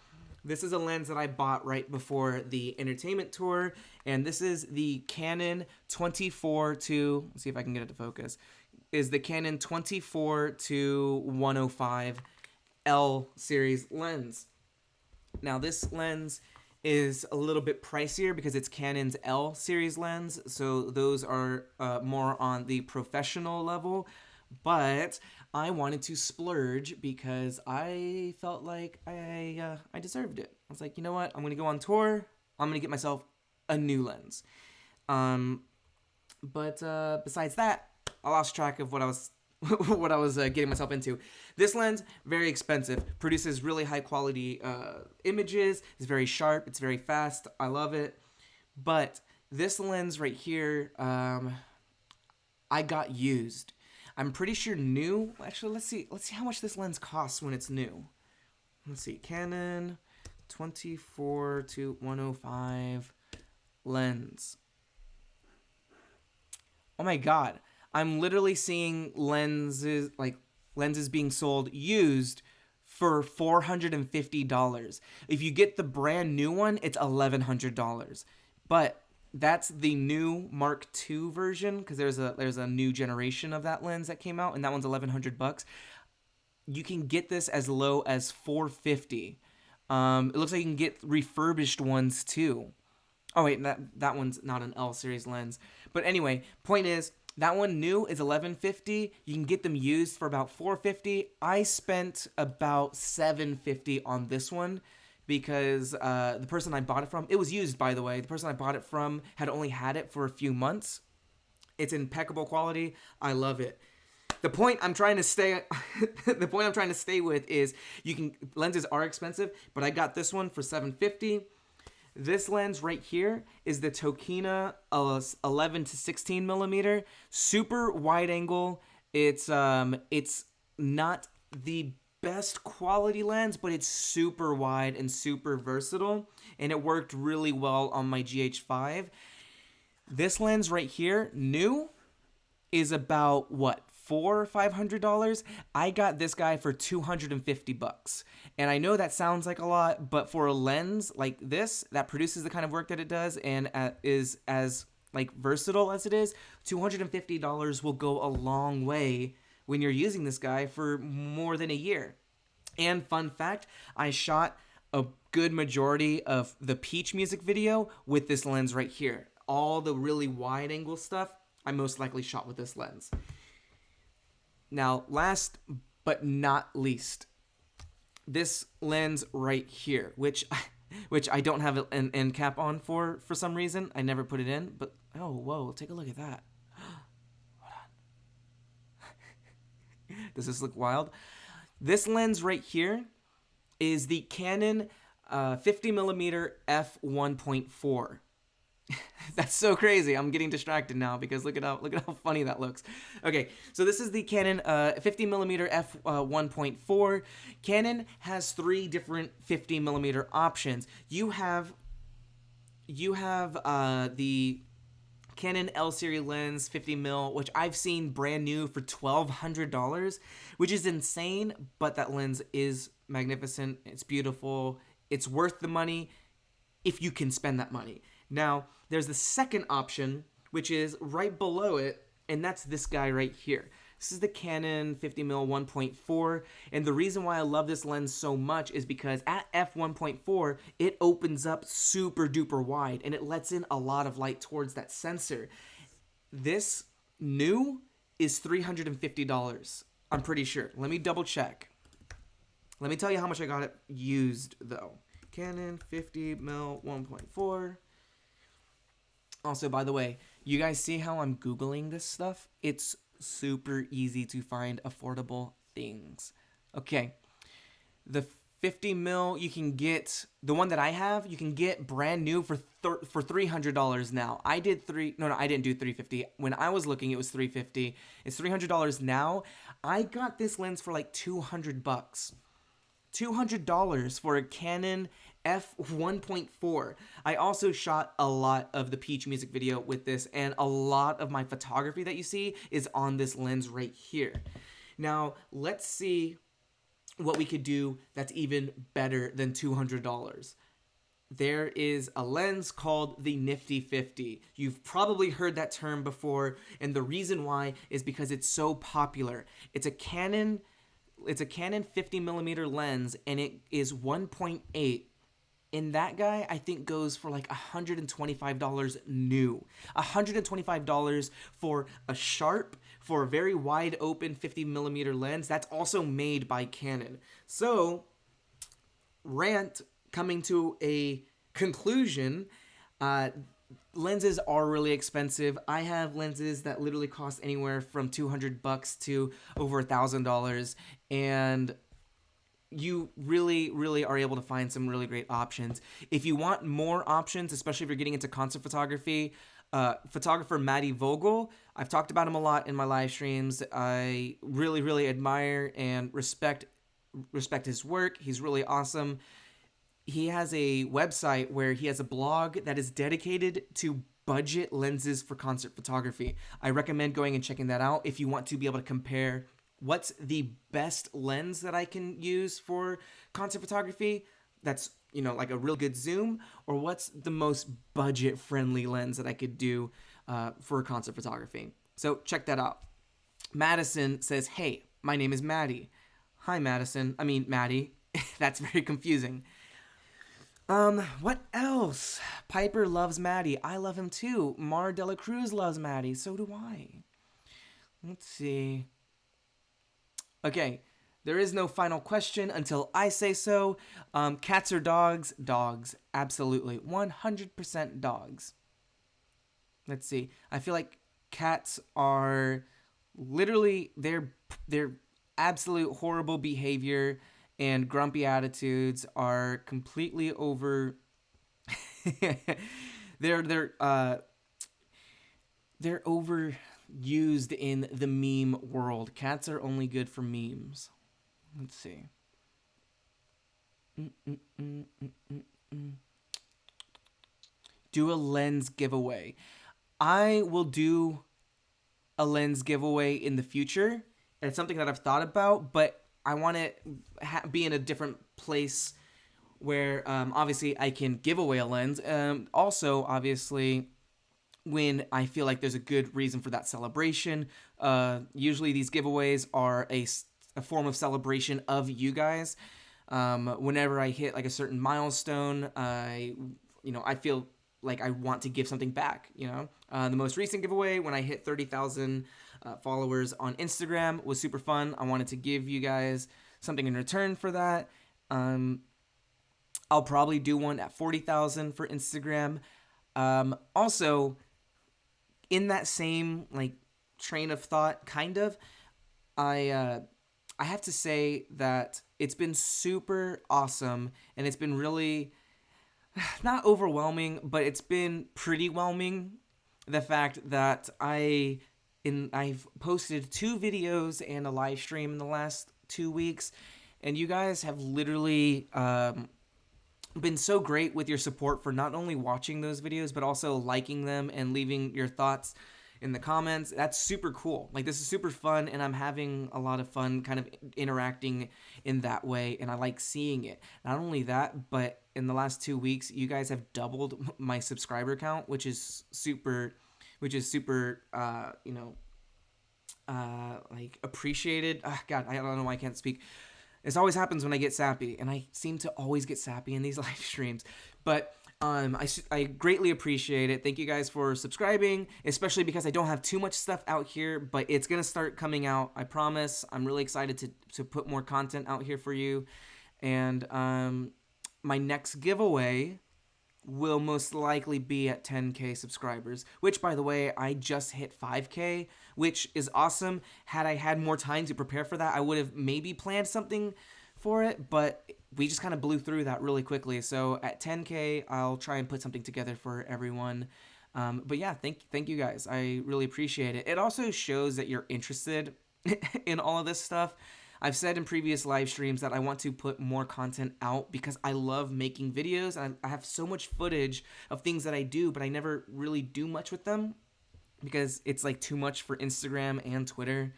B: this is a lens that I bought right before the entertainment tour, and this is the Canon 24-, let's see if I can get it to focus, is the Canon 24-105 L series lens. Now this lens is a little bit pricier because it's Canon's L series lens, so those are more on the professional level, but I wanted to splurge because I felt like I deserved it. I was like, you know what? I'm going to go on tour. I'm going to get myself a new lens. But besides that, I lost track of what I was getting myself into. This lens, very expensive. Produces really high quality images. It's very sharp. It's very fast. I love it. But this lens right here, I got used. I'm pretty sure new. Actually, let's see how much this lens costs when it's new. Let's see, Canon 24-105 lens. Oh my God, I'm literally seeing lenses being sold used for $450. If you get the brand new one, it's $1,100. But that's the new Mark II version, because there's a new generation of that lens that came out, and that one's $1,100. You can get this as low as $450. It looks like you can get refurbished ones too. Oh wait, that one's not an L series lens. But anyway, point is, That one new is $11.50. You can get them used for about $4.50. I spent about $7.50 on this one because the person I bought it from, it was used, by the way. The person I bought it from had only had it for a few months. It's impeccable quality. I love it. The point I'm trying to stay with is lenses are expensive, but I got this one for $7.50. This lens right here is the Tokina 11 to 16 millimeter, super wide angle. It's not the best quality lens, but it's super wide and super versatile, and it worked really well on my GH5. This lens right here, new, is about what, $400 or $500. I got this guy for $250, and I know that sounds like a lot, but for a lens like this that produces the kind of work that it does and is as like versatile as it is, $250 will go a long way when you're using this guy for more than a year. And fun fact, I shot a good majority of the Peach music video with this lens right here. All the really wide angle stuff I most likely shot with this lens. Now, last but not least, this lens right here, which I don't have an end cap on for some reason. I never put it in, but oh, whoa, take a look at that. Hold on. Does this look wild? This lens right here is the Canon 50mm f1.4. That's so crazy. I'm getting distracted now because look at how funny that looks. Okay, so this is the Canon 50mm f1.4. Canon has 3 different 50mm options. You have the Canon L series lens 50mm, which I've seen brand new for $1,200, which is insane, but that lens is magnificent. It's beautiful. It's worth the money if you can spend that money. Now, there's the second option, which is right below it, and that's this guy right here. This is the Canon 50mm 1.4, and the reason why I love this lens so much is because at f1.4, it opens up super duper wide, and it lets in a lot of light towards that sensor. This new is $350, I'm pretty sure. Let me double check. Let me tell you how much I got it used, though. Canon 50mm 1.4. Also, by the way, you guys see how I'm Googling this stuff? It's super easy to find affordable things. Okay, the 50mm, you can get, the one that I have, you can get brand new for $300 now. I didn't do $350. When I was looking, it was $350. It's $300 now. I got this lens for like $200. $200 for a Canon f1.4. I also shot a lot of the Peach music video with this, and a lot of my photography that you see is on this lens right here. Now, let's see what we could do that's even better than $200. There is a lens called the Nifty 50. You've probably heard that term before, and the reason why is because it's so popular. It's a Canon 50mm lens, and it is 1.8. And that guy, I think, goes for like $125 new. $125 for a sharp, for a very wide open 50mm lens. That's also made by Canon. So, rant coming to a conclusion, lenses are really expensive. I have lenses that literally cost anywhere from $200 to over $1,000, and you really, really are able to find some really great options. If you want more options, especially if you're getting into concert photography, photographer Matty Vogel, I've talked about him a lot in my live streams. I really, really admire and respect his work. He's really awesome. He has a website where he has a blog that is dedicated to budget lenses for concert photography. I recommend going and checking that out if you want to be able to compare what's the best lens that I can use for concert photography that's, you know, like a real good zoom, or what's the most budget-friendly lens that I could do for concert photography. So check that out. Madison says, hey, my name is Maddie. Hi, Maddie. That's very confusing. What else? Piper loves Maddie. I love him too. Mar Dela Cruz loves Maddie. So do I. Let's see. Okay, there is no final question until I say so. Cats or dogs? Dogs. Absolutely. 100% dogs. Let's see. I feel like cats are literally their absolute horrible behavior and grumpy attitudes are completely over. they're they're overused in the meme world. Cats are only good for memes. Let's see. Do a lens giveaway. I will do a lens giveaway in the future. And it's something that I've thought about, but I want to be in a different place where obviously I can give away a lens. Also, obviously, when I feel like there's a good reason for that celebration. Usually these giveaways are a form of celebration of you guys. Whenever I hit like a certain milestone, I feel like I want to give something back. The most recent giveaway when I hit 30,000 followers on Instagram was super fun. I wanted to give you guys something in return for that. I'll probably do one at 40,000 for Instagram. Also, in that same like train of thought, kind of, I have to say that it's been super awesome, and it's been really not overwhelming, but it's been pretty whelming. The fact that I've posted 2 videos and a live stream in the last 2 weeks, and you guys have literally been so great with your support for not only watching those videos, but also liking them and leaving your thoughts in the comments. That's super cool. Like, this is super fun, and I'm having a lot of fun kind of interacting in that way, and I like seeing it. Not only that, but in the last 2 weeks, you guys have doubled my subscriber count, which is super like appreciated. God, I don't know why I can't speak. This always happens when I get sappy, and I seem to always get sappy in these live streams. But I greatly appreciate it. Thank you guys for subscribing, especially because I don't have too much stuff out here, but it's going to start coming out, I promise. I'm really excited to put more content out here for you. And my next giveaway will most likely be at 10K subscribers, which, by the way, I just hit 5K, which is awesome. Had I had more time to prepare for that, I would have maybe planned something for it, but we just kind of blew through that really quickly. So at 10K, I'll try and put something together for everyone. But yeah, thank you guys. I really appreciate it. It also shows that you're interested in all of this stuff. I've said in previous live streams that I want to put more content out because I love making videos. And I have so much footage of things that I do, but I never really do much with them because it's like too much for Instagram and Twitter.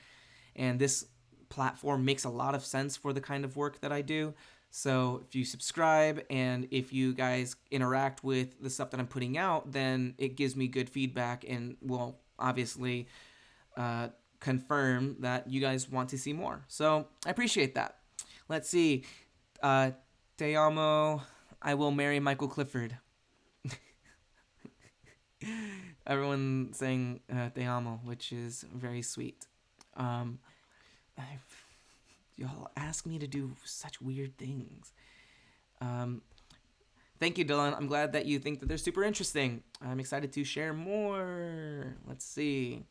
B: And this platform makes a lot of sense for the kind of work that I do. So if you subscribe and if you guys interact with the stuff that I'm putting out, then it gives me good feedback and will obviously confirm that you guys want to see more. So I appreciate that. Let's see. Te amo. I will marry Michael Clifford. Everyone saying te amo, which is very sweet. Y'all ask me to do such weird things. Thank you, Dylan. I'm glad that you think that they're super interesting. I'm excited to share more. Let's see.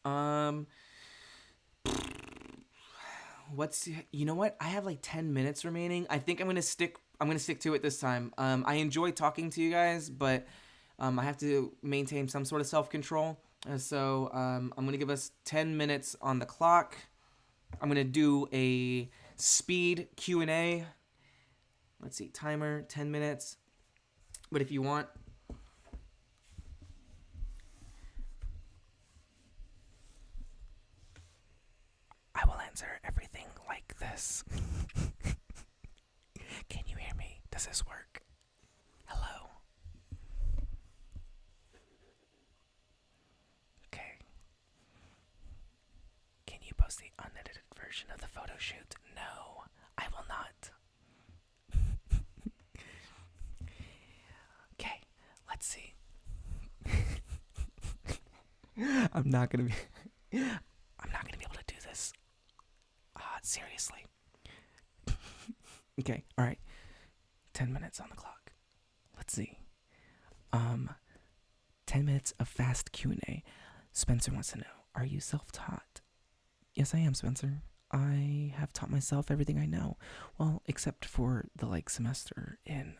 B: You know what? I have like 10 minutes remaining. I think I'm gonna stick to it this time. I enjoy talking to you guys, but I have to maintain some sort of self-control. So I'm gonna give us 10 minutes on the clock. I'm gonna do a speed Q&A. Let's see, timer 10 minutes. But if you want, I will answer everything like this. Can you hear me? Does this work? Hello? Okay. Can you post the unedited version of the photo shoot? No, I will not. Okay, let's see. I'm not gonna be... I'm not gonna be able to do this. Seriously. Okay, all right. 10 minutes on the clock. Let's see. 10 minutes of fast Q&A. Spencer wants to know, are you self-taught? Yes, I am, Spencer. I have taught myself everything I know. Well, except for the semester in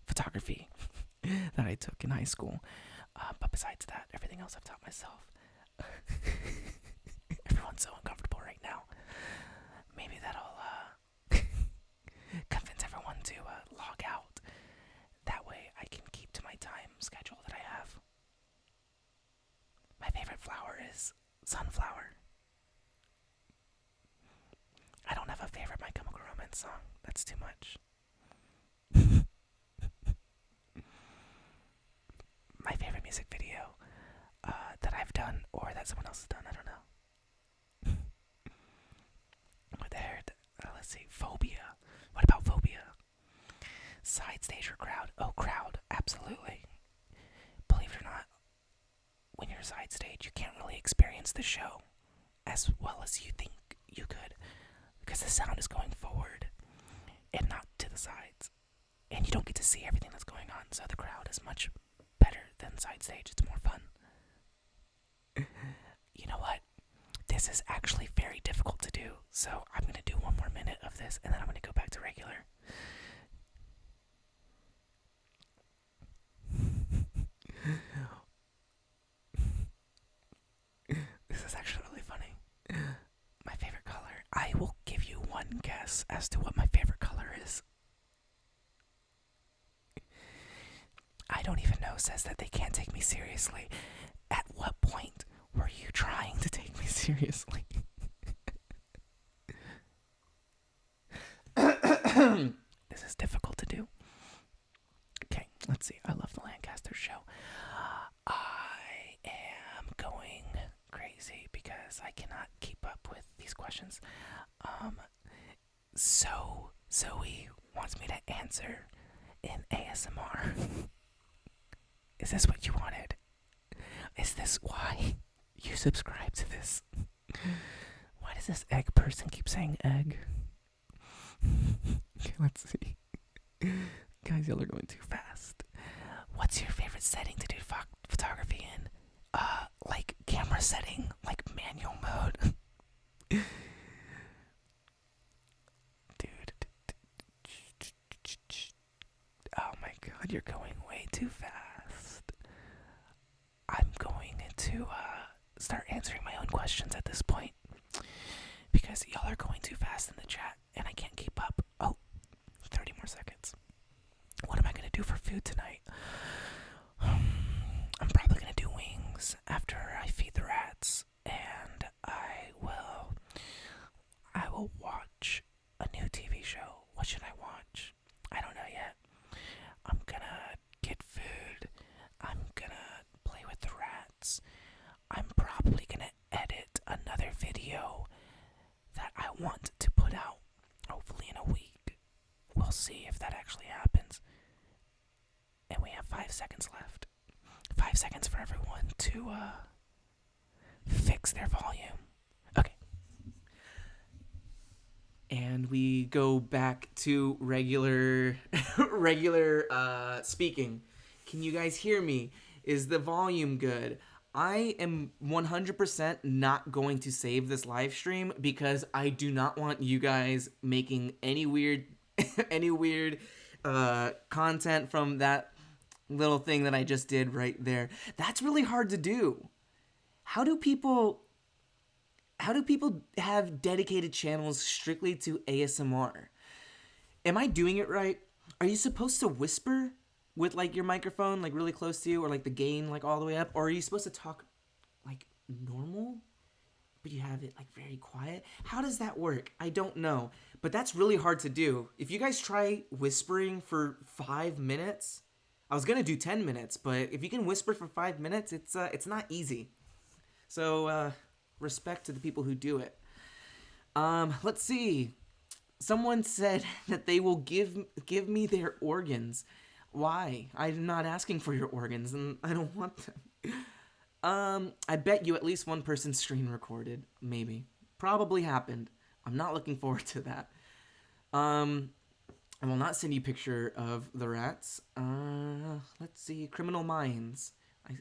B: photography that I took in high school. But besides that, everything else I've taught myself. Everyone's so uncomfortable right now. Maybe that'll convince everyone to log out. That way I can keep to my time schedule that I have. My favorite flower is sunflower. I don't have a favorite My Chemical Romance song. That's too much. My favorite music video that I've done or that someone else has done, I don't know. What the heck? Let's see. Phobia. What about phobia? Side stage or crowd? Oh, crowd. Absolutely. Believe it or not, when you're side stage, you can't really experience the show as well as you think you could, because the sound is going forward and not to the sides, and you don't get to see everything that's going on. So the crowd is much better than side stage. It's more fun. You know what? This is actually very difficult to do, so I'm going to do one more minute of this, and then I'm going to go back to regular. This is actually really funny. My favorite color. I will give you one guess as to what my favorite color is. I don't even know says that they can't take me seriously. At what point were you trying to take me seriously? This is difficult to do. Okay, let's see. I love the Lancaster show. I am going crazy because I cannot keep up with these questions. So Zoe wants me to answer in ASMR. Is this what you wanted? Is this why you subscribe to this? Why does this egg person keep saying egg? Okay, let's see. Guys, y'all are going too fast. What's your favorite setting to do photography in? Like camera setting, like manual mode. Dude. Oh my god, you're going way too fast. I'm going to start answering my own questions at this point, because y'all are going too fast in the chat and I can't keep up. Oh, 30 more seconds. What am I going to do for food tonight? I'm probably going to do wings after I feed the rats, and I will watch a new TV show. What should I watch? I don't know yet. I'm going to get food. I'm going to play with the rats. I'm probably going to edit another video that I want to put out, hopefully in a week. We'll see if that actually happens. And we have 5 seconds left. 5 seconds for everyone to fix their volume. Okay. And we go back to regular speaking. Can you guys hear me? Is the volume good? I am 100% not going to save this live stream because I do not want you guys making any weird content from that little thing that I just did right there. That's really hard to do. How do people have dedicated channels strictly to ASMR? Am I doing it right? Are you supposed to whisper with like your microphone like really close to you, or like the gain like all the way up? Or are you supposed to talk like normal, but you have it like very quiet? How does that work? I don't know, but that's really hard to do. If you guys try whispering for 5 minutes, I was gonna do 10 minutes, but if you can whisper for 5 minutes, it's not easy. So respect to the people who do it. Let's see. Someone said that they will give me their organs. Why? I'm not asking for your organs, and I don't want them. I bet you at least one person screen recorded. Maybe. Probably happened. I'm not looking forward to that. I will not send you a picture of the rats. Let's see. Criminal Minds.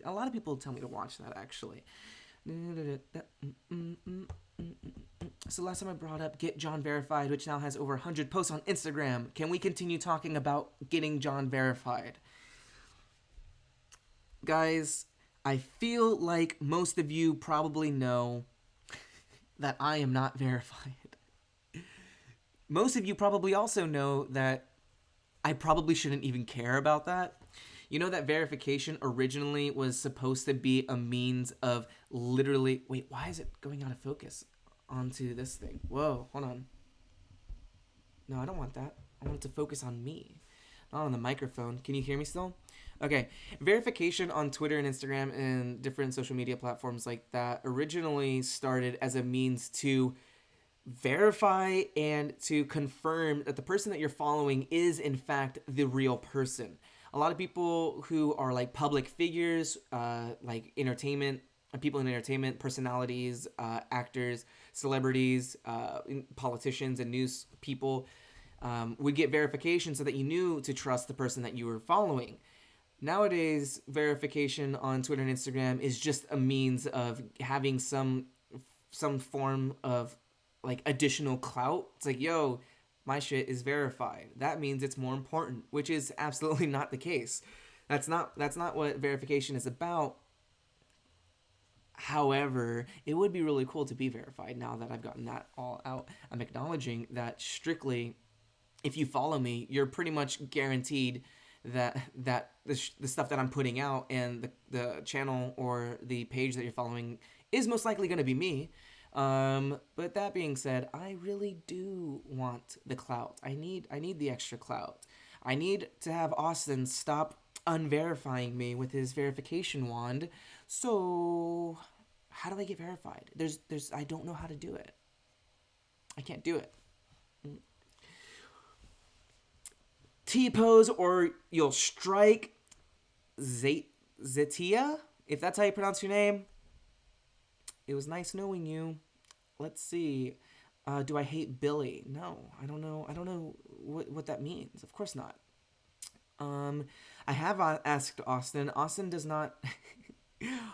B: A lot of people tell me to watch that, actually. So last time I brought up Get JAWN Verified, which now has over 100 posts on Instagram. Can we continue talking about getting JAWN Verified? Guys, I feel like most of you probably know that I am not verified. Most of you probably also know that I probably shouldn't even care about that. You know that verification originally was supposed to be a means of literally... Wait, why is it going out of focus onto this thing? Whoa, hold on. No, I don't want that. I want it to focus on me, not on the microphone. Can you hear me still? Okay, verification on Twitter and Instagram and different social media platforms like that originally started as a means to verify and to confirm that the person that you're following is in fact the real person. A lot of people who are like public figures, like entertainment, people in entertainment, personalities, actors, celebrities, politicians, and news people would get verification so that you knew to trust the person that you were following. Nowadays, verification on Twitter and Instagram is just a means of having some form of like additional clout. It's like, yo, my shit is verified. That means it's more important, which is absolutely not the case. That's not what verification is about. However, it would be really cool to be verified now that I've gotten that all out. I'm acknowledging that strictly, if you follow me, you're pretty much guaranteed that the stuff that I'm putting out and the channel or the page that you're following is most likely going to be me. But that being said, I really do want the clout. I need the extra clout. I need to have Austin stop unverifying me with his verification wand. So, how do I get verified? I don't know how to do it. I can't do it. T-pose or you'll strike Zetia, if that's how you pronounce your name. It was nice knowing you. Let's see. Do I hate Billy? No, I don't know. I don't know what that means. Of course not. I have asked Austin. Austin does not...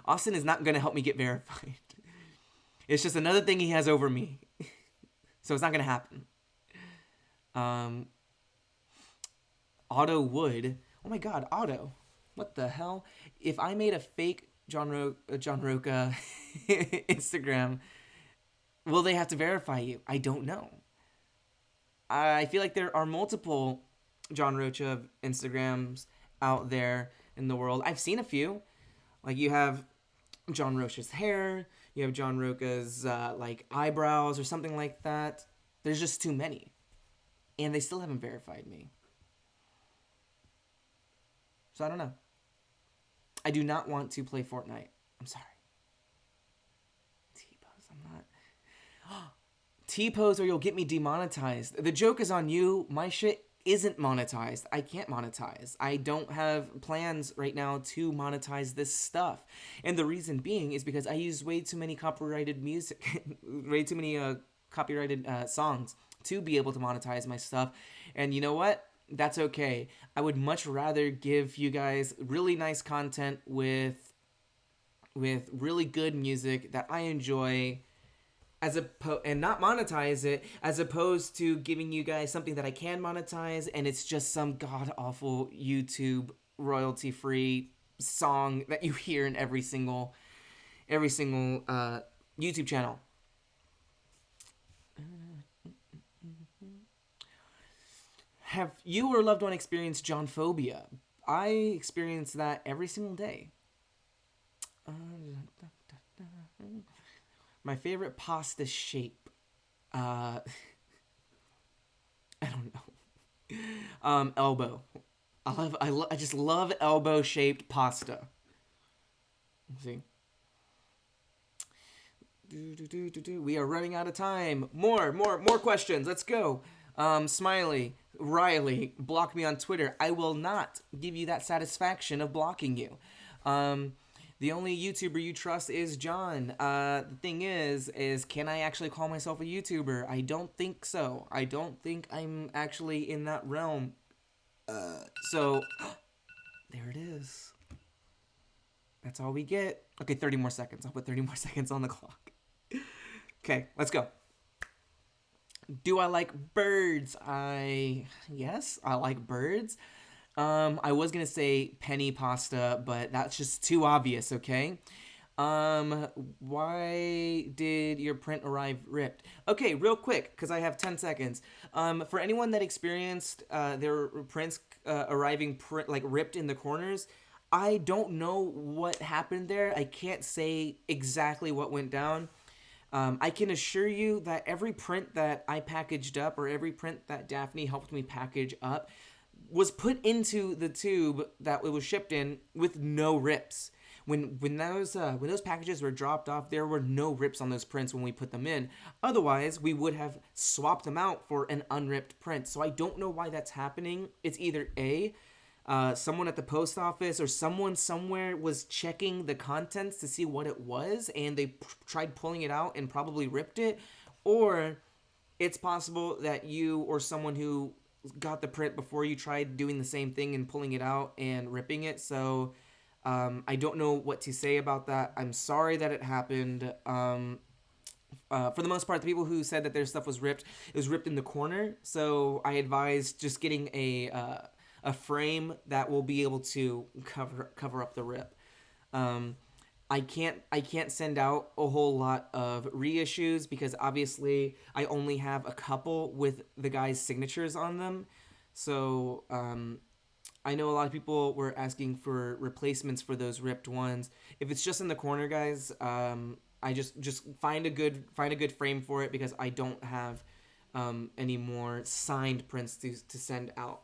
B: Austin is not going to help me get verified. It's just another thing he has over me. So it's not going to happen. Otto would. Oh my god, Otto. What the hell? If I made a fake John Roca Instagram, will they have to verify you? I don't know. I feel like there are multiple John Rocha Instagrams out there in the world. I've seen a few. Like you have John Rocha's hair, you have John Roca's like eyebrows or something like that. There's just too many. And they still haven't verified me. So I don't know. I do not want to play Fortnite. I'm sorry. T-pose, I'm not. T-pose or you'll get me demonetized. The joke is on you. My shit isn't monetized. I can't monetize. I don't have plans right now to monetize this stuff. And the reason being is because I use way too many copyrighted music, way too many copyrighted songs to be able to monetize my stuff. And you know what? That's okay. I would much rather give you guys really nice content with really good music that I enjoy and not monetize it, as opposed to giving you guys something that I can monetize and it's just some god-awful YouTube royalty-free song that you hear in every single YouTube channel. Have you or a loved one experienced JAWN phobia? I experience that every single day. My favorite pasta shape. I don't know. Elbow. I just love elbow shaped pasta. Let's see. We are running out of time. More questions. Let's go. Smiley, Riley, block me on Twitter. I will not give you that satisfaction of blocking you. The only YouTuber you trust is John. The thing is can I actually call myself a YouTuber? I don't think so. I don't think I'm actually in that realm. So, there it is. That's all we get. Okay, 30 more seconds. I'll put 30 more seconds on the clock. Okay, let's go. Do I like birds? Yes, I like birds. I was gonna say penny pasta, but that's just too obvious, okay? Why did your print arrive ripped? Okay, real quick, because I have 10 seconds. For anyone that experienced their prints arriving ripped in the corners, I don't know what happened there. I can't say exactly what went down. I can assure you that every print that I packaged up, or every print that Daphne helped me package up, was put into the tube that it was shipped in with no rips. When those packages were dropped off, there were no rips on those prints when we put them in. Otherwise, we would have swapped them out for an unripped print. So I don't know why that's happening. It's either someone at the post office or someone somewhere was checking the contents to see what it was, and they tried pulling it out and probably ripped it, or it's possible that you or someone who got the print before you tried doing the same thing and pulling it out and ripping it. So I don't know what to say about that. I'm sorry that it happened. For the most part, the people who said that their stuff was ripped, it was ripped in the corner. So I advise just getting a frame that will be able to cover up the rip. I can't send out a whole lot of reissues because obviously I only have a couple with the guys' signatures on them. So I know a lot of people were asking for replacements for those ripped ones. If it's just in the corner, guys, I just find a good frame for it, because I don't have any more signed prints to send out.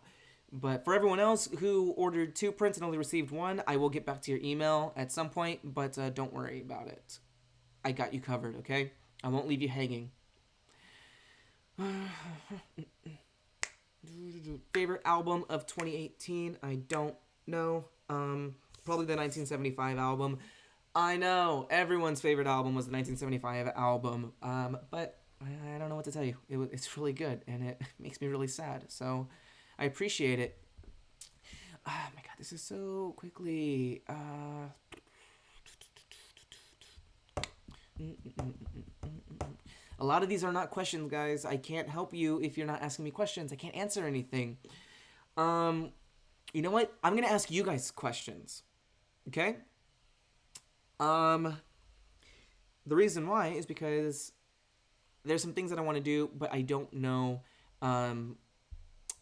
B: But for everyone else who ordered 2 prints and only received 1, I will get back to your email at some point, but don't worry about it. I got you covered, okay? I won't leave you hanging. Favorite album of 2018? I don't know. Probably the 1975 album. I know, everyone's favorite album was the 1975 album, but I don't know what to tell you. It's really good, and it makes me really sad, so I appreciate it. Oh my god, this is so quickly. A lot of these are not questions, guys. I can't help you if you're not asking me questions. I can't answer anything. You know what? I'm gonna ask you guys questions. Okay? The reason why is because there's some things that I want to do, but I don't know.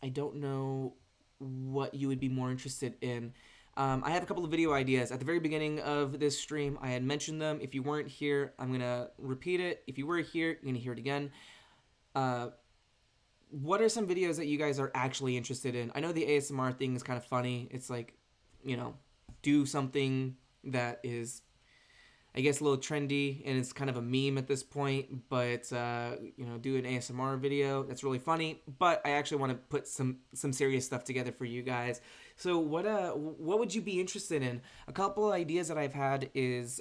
B: I don't know what you would be more interested in. I have a couple of video ideas. At the very beginning of this stream, I had mentioned them. If you weren't here, I'm going to repeat it. If you were here, you're going to hear it again. What are some videos that you guys are actually interested in? I know the ASMR thing is kind of funny. It's like, do something that is, I guess, a little trendy, and it's kind of a meme at this point, but, do an ASMR video. That's really funny, but I actually want to put some serious stuff together for you guys. So what would you be interested in? A couple ideas that I've had is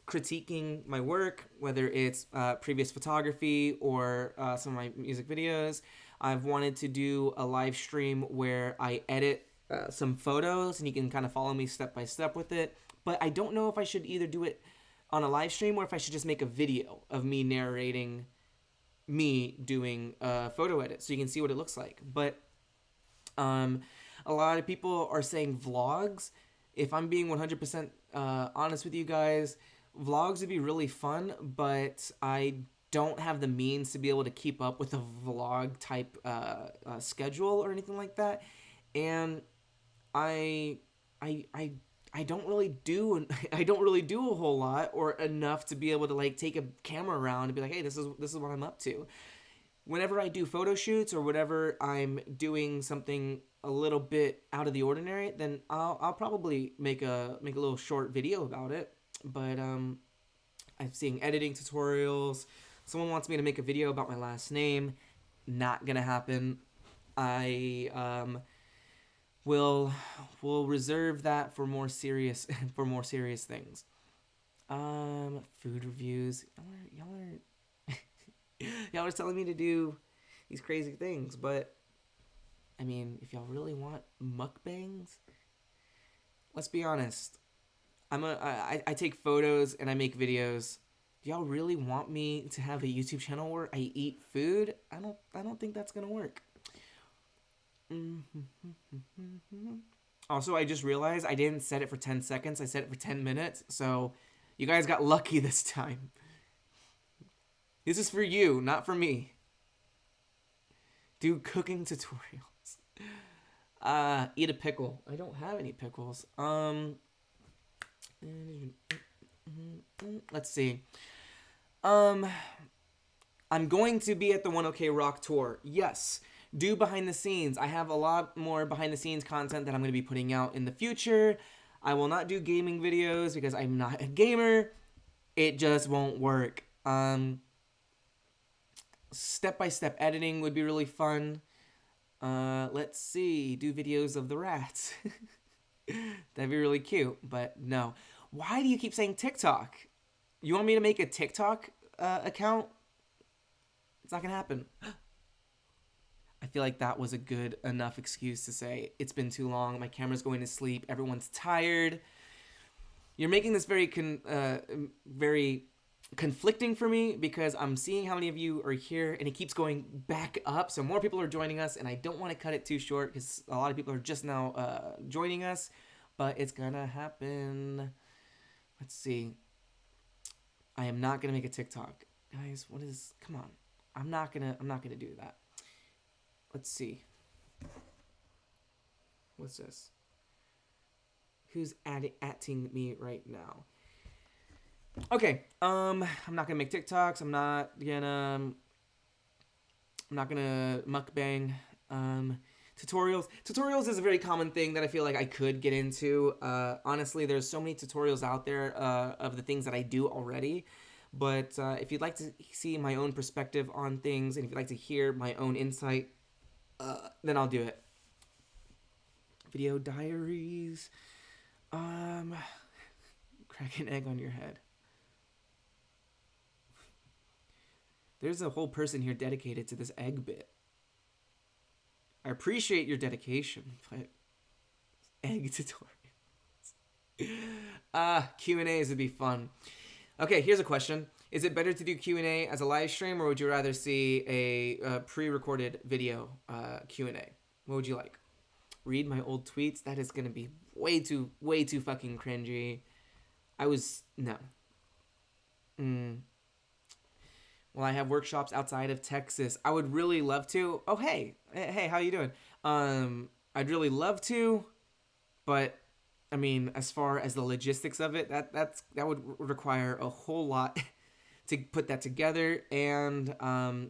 B: critiquing my work, whether it's previous photography or some of my music videos. I've wanted to do a live stream where I edit some photos, and you can kind of follow me step by step with it. But I don't know if I should either do it on a live stream or if I should just make a video of me narrating me doing a photo edit so you can see what it looks like. But a lot of people are saying vlogs. If I'm being 100% honest with you guys, vlogs would be really fun, but I don't have the means to be able to keep up with a vlog type schedule or anything like that. And I don't really do a whole lot or enough to be able to like take a camera around and be like, hey, this is what I'm up to. Whenever I do photo shoots or whatever, I'm doing something a little bit out of the ordinary, then I'll probably make a little short video about it. But I'm seeing editing tutorials. Someone wants me to make a video about my last name. Not gonna happen. we'll reserve that for more serious for more serious things. Food reviews. Y'all are telling me to do these crazy things, but I mean, if y'all really want mukbangs, let's be honest. I take photos and I make videos. Do y'all really want me to have a YouTube channel where I eat food? I don't think that's gonna work. Also, I just realized I didn't set it for 10 seconds. I set it for 10 minutes. So you guys got lucky this time. This is for you, not for me. Do cooking tutorials. Eat a pickle. I don't have any pickles. Let's see. I'm going to be at the 1OK Rock Tour. Yes. Do behind the scenes. I have a lot more behind the scenes content that I'm going to be putting out in the future. I will not do gaming videos because I'm not a gamer. It just won't work. Step-by-step editing would be really fun. Let's see. Do videos of the rats. That'd be really cute, but no. Why do you keep saying TikTok? You want me to make a TikTok account? It's not gonna happen. I feel like that was a good enough excuse to say it's been too long. My camera's going to sleep. Everyone's tired. You're making this very conflicting for me because I'm seeing how many of you are here and it keeps going back up. So more people are joining us and I don't want to cut it too short because a lot of people are just now joining us, but it's gonna happen. Let's see. I am not gonna make a TikTok. Guys, come on. I'm not gonna do that. Let's see. What's this? Who's atting me right now? Okay. I'm not gonna make TikToks. I'm not gonna mukbang. Tutorials. Tutorials is a very common thing that I feel like I could get into. Honestly, there's so many tutorials out there of the things that I do already. But if you'd like to see my own perspective on things, and if you'd like to hear my own insight, then I'll do it. Video diaries. Crack an egg on your head. There's a whole person here dedicated to this egg bit. I appreciate your dedication, but egg tutorials. Q&As would be fun. Okay, here's a question. Is it better to do Q&A as a live stream, or would you rather see a pre-recorded video Q&A? What would you like? Read my old tweets? That is going to be way too fucking cringy. No. Well, I have workshops outside of Texas. I would really love to. Oh, hey, how you doing? I'd really love to, but I mean, as far as the logistics of it, that would require a whole lot to put that together, and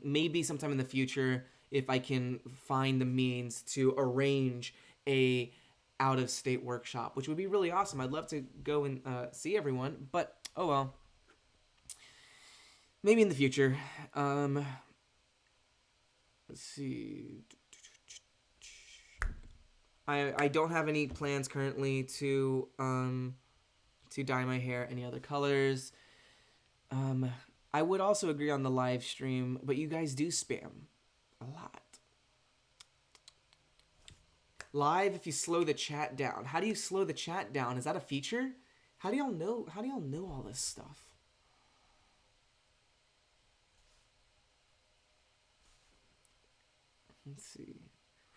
B: maybe sometime in the future, if I can find the means to arrange a out-of-state workshop, which would be really awesome. I'd love to go and see everyone, but oh well. Maybe in the future. Let's see. I don't have any plans currently to dye my hair any other colors. I would also agree on the live stream, but you guys do spam a lot. Live if you slow the chat down. How do you slow the chat down? Is that a feature? How do y'all know all this stuff? Let's see.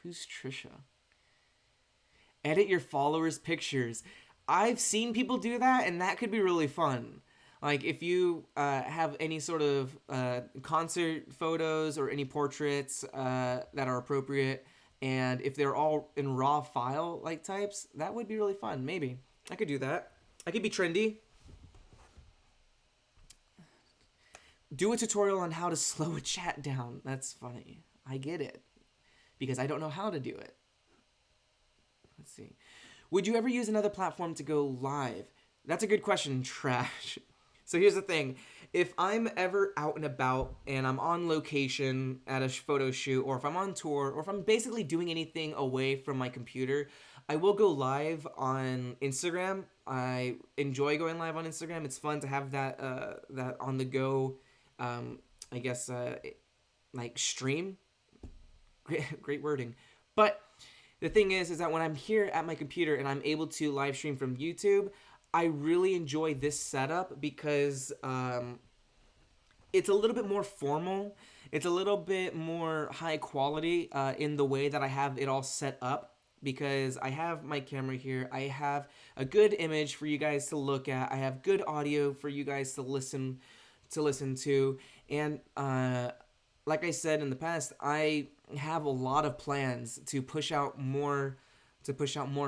B: Who's Trisha? Edit your followers' pictures. I've seen people do that, and that could be really fun. Like, if you have any sort of concert photos or any portraits that are appropriate, and if they're all in raw file like types, that would be really fun. Maybe. I could do that. I could be trendy. Do a tutorial on how to slow a chat down. That's funny. I get it. Because I don't know how to do it. Let's see. Would you ever use another platform to go live? That's a good question, Trash. So here's the thing. if I'm ever out and about and I'm on location at a photo shoot, or if I'm on tour, or if I'm basically doing anything away from my computer, I will go live on Instagram. I enjoy going live on Instagram. It's fun to have that on the go, I guess, like stream. Great wording. But the thing is that when I'm here at my computer and I'm able to live stream from YouTube, I really enjoy this setup because it's a little bit more formal. It's a little bit more high quality in the way that I have it all set up, because I have my camera here. I have a good image for you guys to look at. I have good audio for you guys to listen to. And like I said in the past, I have a lot of plans to push out more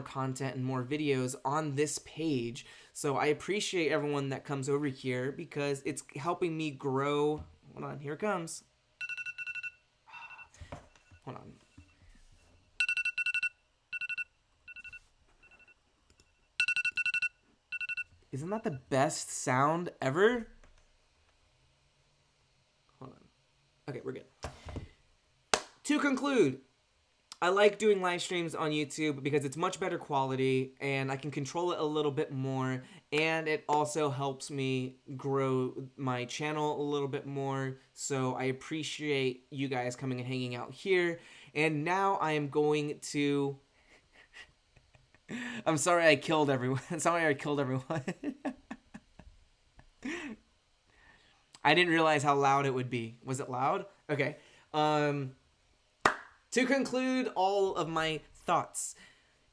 B: content and more videos on this page. So I appreciate everyone that comes over here because it's helping me grow. Hold on, here it comes. Hold on. Isn't that the best sound ever? Hold on. Okay, we're good. To conclude, I like doing live streams on YouTube because it's much better quality and I can control it a little bit more, and it also helps me grow my channel a little bit more. So I appreciate you guys coming and hanging out here. And now I am going to... I'm sorry I killed everyone. I didn't realize how loud it would be. Was it loud? Okay. To conclude all of my thoughts,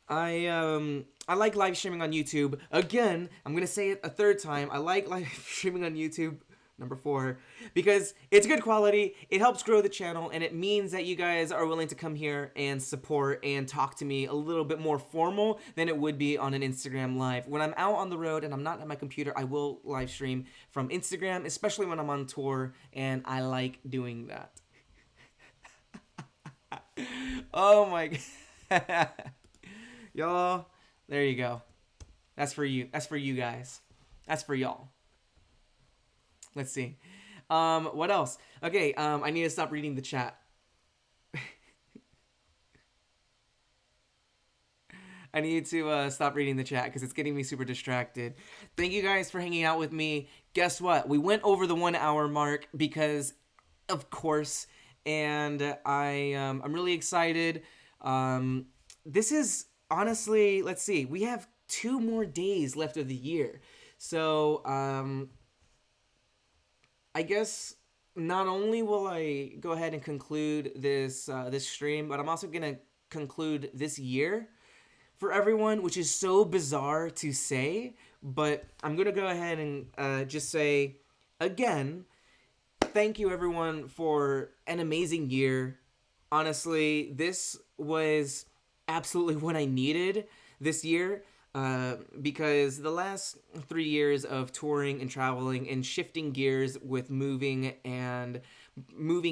B: I like live streaming on YouTube. Again, I'm gonna say it a third time. I like live streaming on YouTube, number 4, because it's good quality, it helps grow the channel, and it means that you guys are willing to come here and support and talk to me a little bit more formal than it would be on an Instagram live. When I'm out on the road and I'm not at my computer, I will live stream from Instagram, especially when I'm on tour, and I like doing that. Oh my god. Y'all, there you go. That's for you. That's for you guys. That's for y'all. Let's see. What else? Okay, I need to stop reading the chat. I need to stop reading the chat because it's getting me super distracted. Thank you guys for hanging out with me. Guess what? We went over the 1 hour mark because, of course, and I'm really excited. This is honestly, let's see, we have 2 more days left of the year. So, I guess not only will I go ahead and conclude this this stream, but I'm also gonna conclude this year for everyone, which is so bizarre to say, but I'm gonna go ahead and just say again, thank you everyone for an amazing year. Honestly, this was absolutely what I needed this year. Because the last 3 years of touring and traveling and shifting gears with moving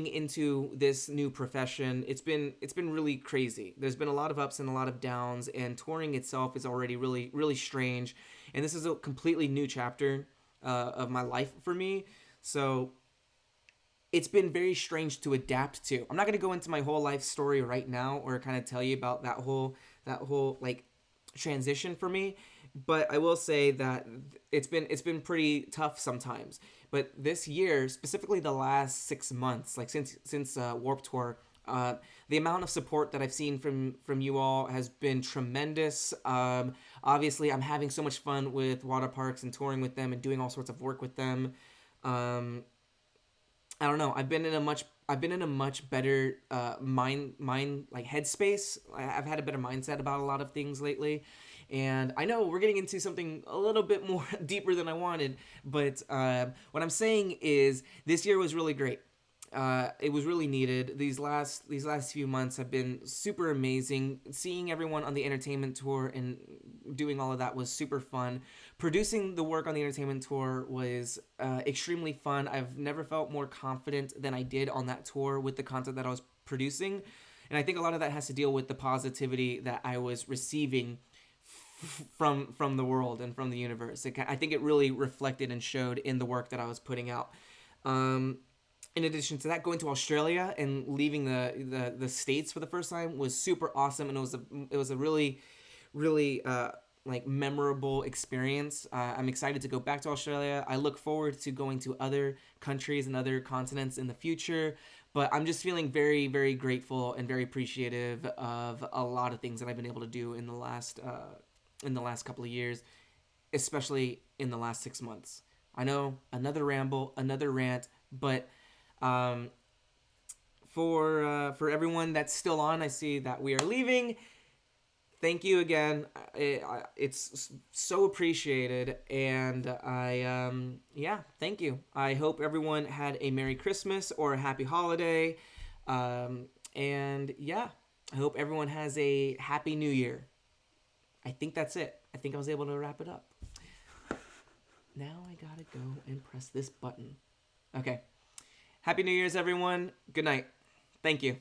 B: into this new profession, it's been really crazy. There's been a lot of ups and a lot of downs, and touring itself is already really, really strange. And this is a completely new chapter of my life for me. So it's been very strange to adapt to. I'm not going to go into my whole life story right now or kind of tell you about that whole like transition for me, but I will say that it's been pretty tough sometimes. But this year, specifically the last 6 months, like since Warped Tour, the amount of support that I've seen from you all has been tremendous. Obviously, I'm having so much fun with water parks and touring with them and doing all sorts of work with them. I don't know. I've been in a much better mind like headspace. I've had a better mindset about a lot of things lately, and I know we're getting into something a little bit more deeper than I wanted. But what I'm saying is, this year was really great. It was really needed. These last few months have been super amazing. Seeing everyone on the entertainment tour and doing all of that was super fun. Producing the work on the entertainment tour was extremely fun. I've never felt more confident than I did on that tour with the content that I was producing. And I think a lot of that has to deal with the positivity that I was receiving from the world and from the universe. I think it really reflected and showed in the work that I was putting out. In addition to that, going to Australia and leaving the States for the first time was super awesome, and it was a really like memorable experience. I'm excited to go back to Australia. I look forward to going to other countries and other continents in the future. But I'm just feeling very, very grateful and very appreciative of a lot of things that I've been able to do in the last couple of years, especially in the last 6 months. I know, another ramble, another rant, but for everyone that's still on, I see that we are leaving. Thank you again. It's so appreciated, and thank you. I hope everyone had a Merry Christmas or a Happy Holiday, and yeah, I hope everyone has a Happy New Year. I think that's it. I think I was able to wrap it up. Now I gotta go and press this button. Okay. Happy New Year's, everyone. Good night. Thank you.